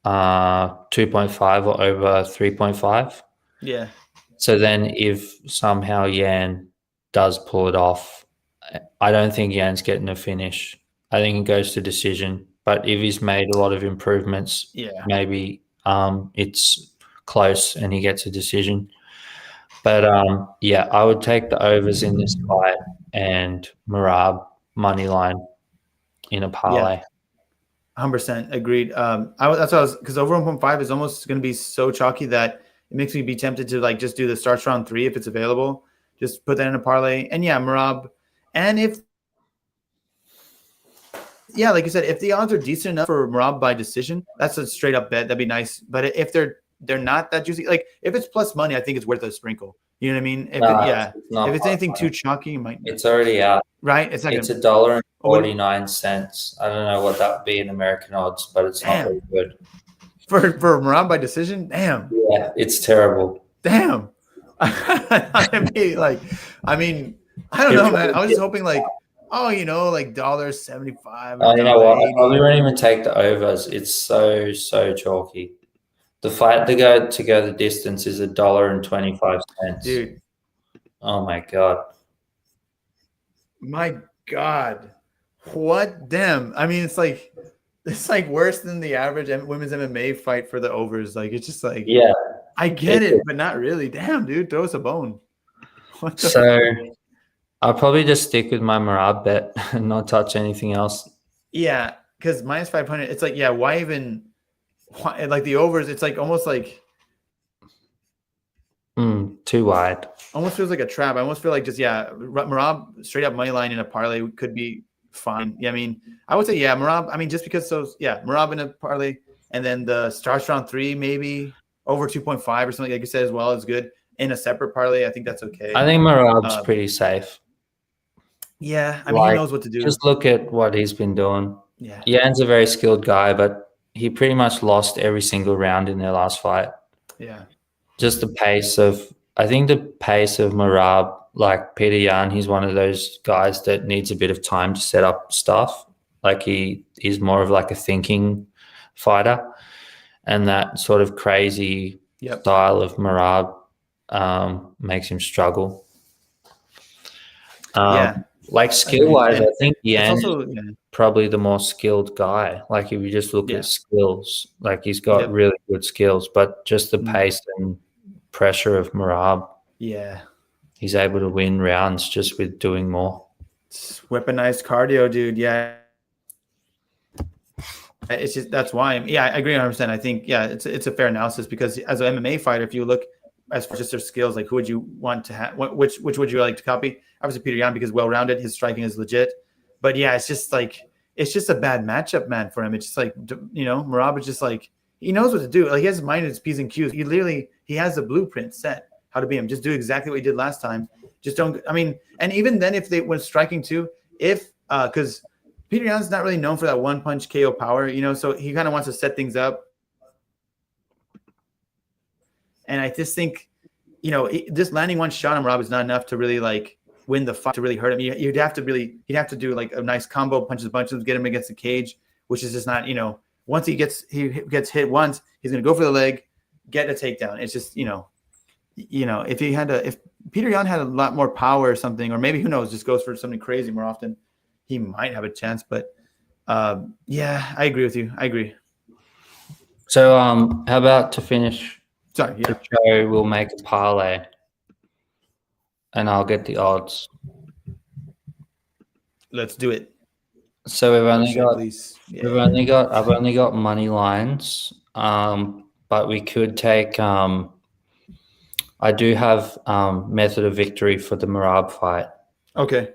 2.5 or over 3.5. Yeah. So then if somehow Yan does pull it off, I don't think Yan's getting a finish. I think it goes to decision. But if he's made a lot of improvements, maybe it's close and he gets a decision. But yeah, I would take the overs in this fight and Marab money line in a parlay. 100% agreed. That's what I was, because over 1.5 is almost going to be so chalky that it makes me be tempted to like just do the starts round 3 if it's available. Just put that in a parlay. And yeah, Marab. And if, like you said, if the odds are decent enough for Marab by decision, that's a straight up bet. That'd be nice. But if they're not that juicy, like if it's plus money, I think it's worth a sprinkle. You know what I mean? If it's anything too chalky, you might. It's already out. Right? It's $1.49. I don't know what that would be in American odds, but it's not very good. For Marab by decision? Damn. Yeah, it's terrible. Damn. I mean, I don't know, man. I was just hoping like $1.75. You know what? I probably won't even take the overs. It's so chalky. The fight to go the distance is $1.25. Dude. Oh my god. My God. What? Damn. I mean, it's like worse than the average women's MMA fight for the overs. Like, it's just like, yeah, I get it, but not really. Damn, dude, throw us a bone. So I'll probably just stick with my Marab bet and not touch anything else. Yeah, because minus 500, it's like, why even, like the overs, it's like almost like too wide. Almost feels like a trap. I almost feel like just, Marab straight up money line in a parlay could be fine. Yeah, I mean, I would say, Marab. I mean, just because Marab in a parlay, and then the starts round 3 maybe over 2.5 or something like you said as well is good in a separate parlay. I think that's okay. I think Marab's pretty safe. Yeah, I mean, he knows what to do. Just look at what he's been doing. Yeah, Yan's a very skilled guy, but he pretty much lost every single round in their last fight. Yeah, just the pace of Marab, like Peter Yan, he's one of those guys that needs a bit of time to set up stuff. Like he's more of like a thinking fighter, and that sort of crazy style of Marab makes him struggle. Like skill-wise, I think Yan is probably the more skilled guy. Like if you just look at skills, like he's got really good skills, but just the pace and pressure of Marab. Yeah. He's able to win rounds just with doing more. It's weaponized cardio, dude. Yeah. It's just, that's why I agree 100%. I think, it's a fair analysis because as an MMA fighter, if you look as for just their skills, like who would you want to have, which would you like to copy? Obviously Peter Yan because well-rounded, his striking is legit. But it's just like, it's just a bad matchup, man, for him. It's just like, Marab is just like, he knows what to do. Like he has his mind in his P's and Q's. He has the blueprint set how to be him. Just do exactly what he did last time. Just don't, and even then if they were striking too, because Peter Yan's not really known for that one punch KO power, so he kind of wants to set things up. And I just think, just landing one shot on Rob is not enough to really like win the fight, to really hurt him. He'd have to do like a nice combo, punches a bunch of them, get him against the cage, which is just not, once he gets hit once, he's going to go for the leg, get a takedown. It's just, if Peter Yan had a lot more power or something, or maybe who knows, just goes for something crazy more often. He might have a chance, but yeah, I agree with you. I agree. So how about to finish Sorry, yeah. the show, we'll make a parlay, and I'll get the odds. Let's do it. So we've only got please. Yeah. I've only got money lines, but we could take. I do have method of victory for the Marab fight. Okay.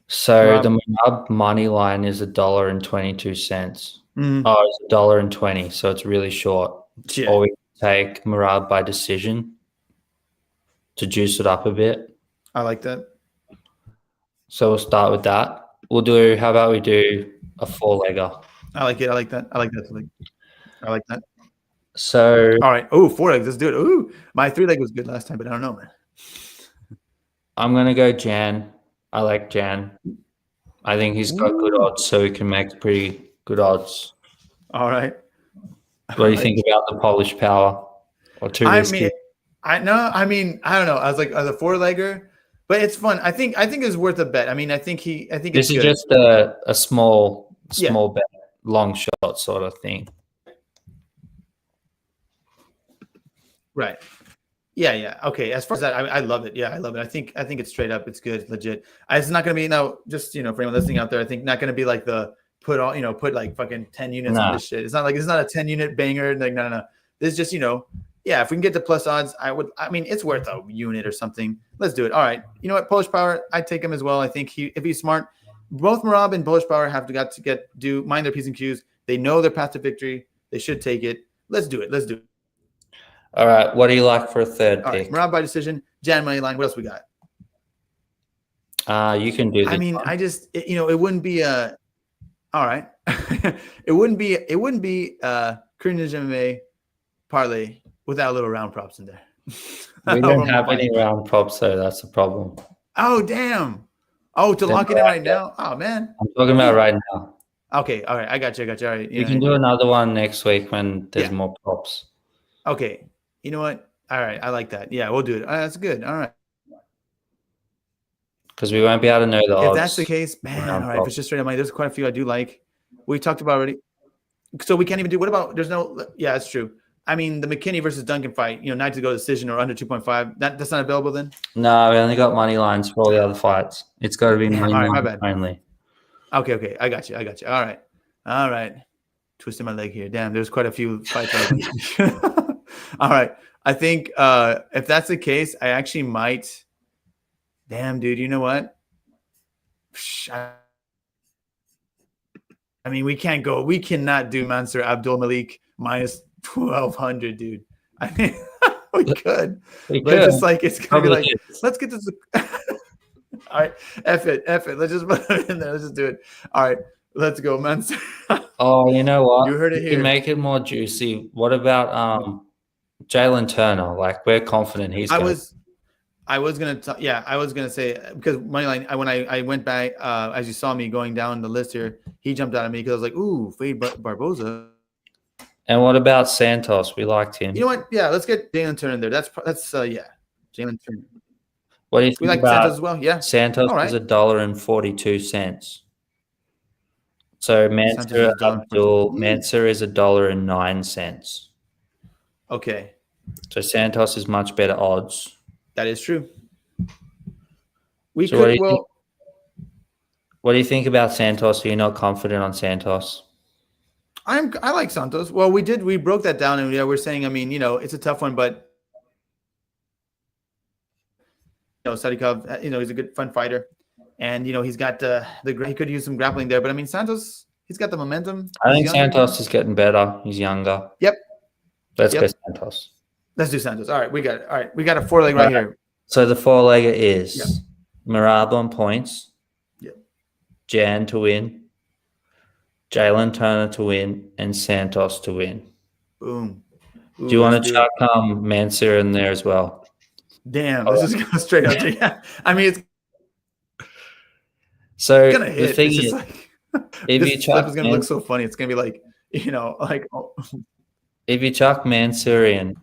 So the Marab money line is $1.22. Oh, it's $1.20, so it's really short. Yeah. Or we can take Marab by decision to juice it up a bit. I like that. So we'll start with that. How about we do a 4-legger? I like it. I like that. I like that. So all right. Oh, 4 legs. Let's do it. Ooh, my 3 leg was good last time, but I don't know, man. I'm gonna go Jan. I like Jan. I think he's got good odds, so he can make pretty good odds. All right. What do you think about the Polish power? Or too risky? I don't know. I was like the 4-legger, but it's fun. I think it's worth a bet. I think this is just a small bet, long shot sort of thing. Right. Yeah. Okay. As far as that, I love it. Yeah, I love it. I think it's straight up. It's good. Legit. It's not going to be just, for anyone listening out there, I think not going to be like the put like fucking 10 units on this shit. It's not a 10-unit banger. Like, no. This is just, yeah, if we can get to plus odds, it's worth a unit or something. Let's do it. All right. You know what? Polish Power, I'd take him as well. I think if he's smart, both Marab and Polish Power have got to mind their P's and Q's. They know their path to victory. They should take it. Let's do it. All right. What do you like for a third pick? Right, Marab by decision, Jan money line. What else we got? You can do this. It wouldn't be all right. it wouldn't be Korean Ninja MMA parlay without a little round props in there. We don't have any round props, though. That's the problem. Oh, damn. Oh, to lock it in right now? Oh, man. I'm talking about right now. Okay. All right. I got you. All right. You can do another one next week when there's more props. Okay. You know what? All right. I like that. Yeah, we'll do it. That's good. All right. Because we won't be able to know the odds. If that's the case, man, all right. If it's just straight up money, there's quite a few I do like. We talked about already. So we can't even do, what about, that's true. The McKinney versus Duncan fight, not to go decision or under 2.5. That's not available then? No, we only got money lines for all the other fights. It's got to be money lines my bad. only. Okay. I got you. All right. Twisting my leg here. Damn, there's quite a few fights. All right. I think if that's the case, I actually might. Damn, dude. You know what? We cannot do Mansour Abdul Malik minus 1,200, dude. We could. It's going to be like, let's get this. All right. F it. Let's just put it in there. Let's just do it. All right. Let's go, Mansour. Oh, you know what? You heard it here. You can make it more juicy. What about Jalen Turner? Like, we're confident he's going to. I was gonna say, because moneyline. When I went back, as you saw me going down the list here, he jumped out at me because I was like, "Ooh, Fade Barboza." And what about Santos? We liked him. You know what? Yeah, let's get Jalen Turner in there. That's Jalen Turner. What do you think we like about Santos as well? Yeah, Santos is $1.42. So Mansour is $1.09. Okay. So Santos is much better odds. That is true. What do you think about Santos? Are you not confident on Santos? I like Santos. Well, we broke that down, and we're saying, it's a tough one, but Sadikov, he's a good fun fighter, and he's got he could use some grappling there, but Santos, he's got the momentum. I think Santos is getting better. He's younger. Yep. Let's go Santos. Let's do Santos. All right, we got it. All right, we got a 4-leg right here. So the 4-legger is Marab on points. Yep. Jan to win. Jalen Turner to win, and Santos to win. Boom. Do you want to chuck Mansour in there as well? Damn, let's just go straight up. Yeah. It's so gonna hit. The thing is, if you chuck, it's gonna look so funny. It's gonna be like, if you chuck Mansour in,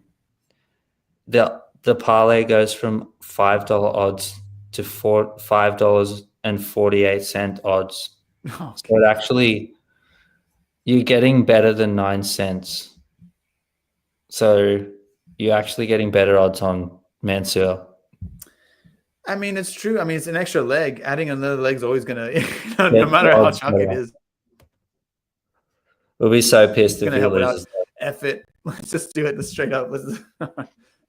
the the parlay goes from $5 odds to $5.48 odds. Okay. So it actually, you're getting better than 9 cents. So you're actually getting better odds on Mansour. I mean, it's true. I mean, it's an extra leg. Adding another leg is always gonna, no Yeah, matter how odds chalky it better. is, We'll be so it's pissed if gonna he help it out. loses. F it. Let's just do it straight up. Let's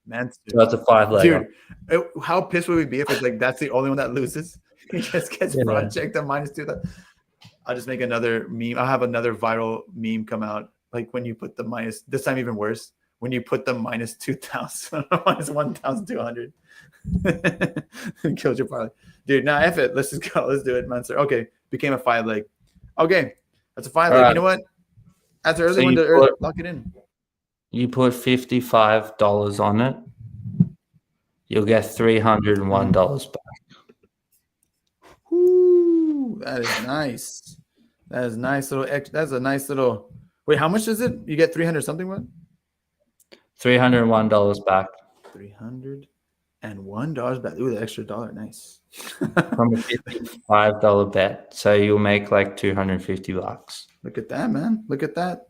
man. So that's a 5-legger. Dude, how pissed would we be if it's like that's the only one that loses? He just gets Yeah. project at -2. I'll just make another meme. I'll have another viral meme come out. Like when you put the minus, this time even worse, when you put the -2,000, -1,200. Killed your parlay. Dude, now F it. Let's just go. Let's do it, Mansour. Okay, became a 5-leg. Okay, that's a 5-leg. Right. You know what? That's an early So one you to put- lock it in. You put $55 on it, you'll get $301 back. Ooh, that is nice. That is nice little. That's a nice little. Wait, how much is it? You get 300 something? What? $301 back $301 back. Ooh, the extra dollar. Nice. from a $55 bet. So you'll make like $250. Look at that, man. Look at that.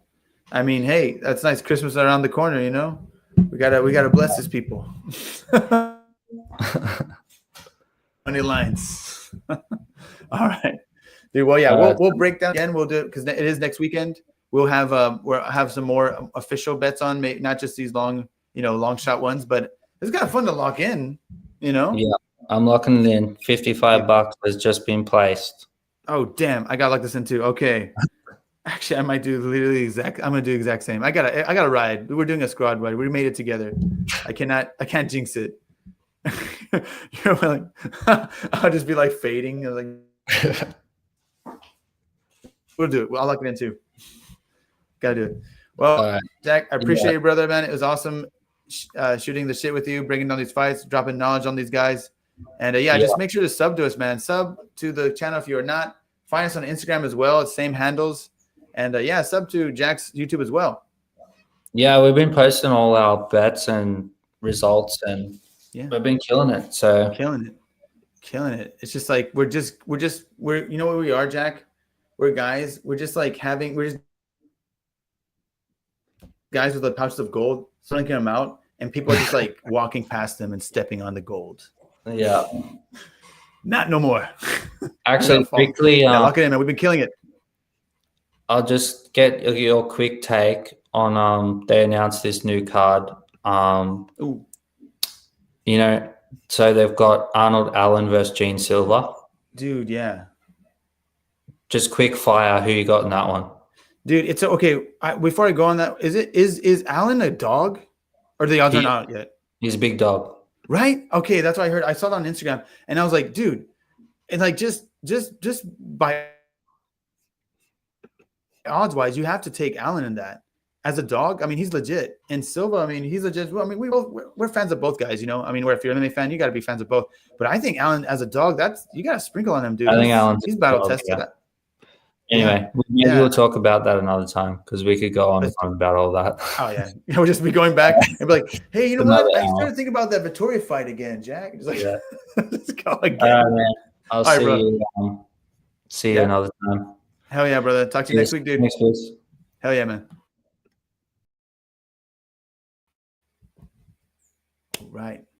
I mean, hey, that's nice. Christmas is around the corner, you know. We gotta bless these people. Money lines. All right, dude. Well, yeah, we'll break down again. We'll do it because it is next weekend. We'll have some more official bets on, not just these long shot ones, but it's kind of fun to lock in. Yeah, I'm locking it in. $55 has just been placed. Oh damn, I gotta lock this in too. Okay. Actually, I might do literally I'm gonna do the exact same. I gotta ride. We're doing a squad ride. We made it together. I can't jinx it. You're like, I'll just be like fading. Like, we'll do it. I'll lock it in too. Gotta do it. Well, Jack, I appreciate you, brother, man. It was awesome shooting the shit with you, bringing down these fights, dropping knowledge on these guys. And just make sure to sub to us, man. Sub to the channel if you are not. Find us on Instagram as well. It's same handles. And sub to Jack's YouTube as well. Yeah, we've been posting all our bets and results, and we've been killing it. So killing it. It's just like we're you know what we are, Jack? We're guys. We're just guys with the pouches of gold, slinging them out, and people are just like walking past them and stepping on the gold. Yeah. Not no more. Actually, quickly, lock it in, man. We've been killing it. I'll just get your quick take on they announced this new card. Ooh. So they've got Arnold Allen versus Gene Silva. Dude, yeah. Just quick fire, who you got in that one? Dude, it's okay. Before I go on that, is Allen a dog? Or the odds aren't out yet? He's a big dog. Right? Okay, that's what I heard. I saw that on Instagram and I was like, dude, and like just by odds wise, you have to take Allen in that. As a dog, I mean, he's legit. And Silva, I mean, he's legit. Well, I mean, we're fans of both guys, I mean, if you're an MMA fan, you got to be fans of both. But I think Allen as a dog, you got to sprinkle on him, dude. I think Allen's he's battle tested. Yeah. Anyway, maybe we'll talk about that another time because we could go on and on about all that. Oh yeah, we'll just be going back and be like, hey, you know what? I started thinking about that Vittoria fight again, Jack. Just like, let's go again. All right, man. I'll see you another time. Hell yeah, brother. Talk to you next week, dude. Next week. Hell yeah, man. All right.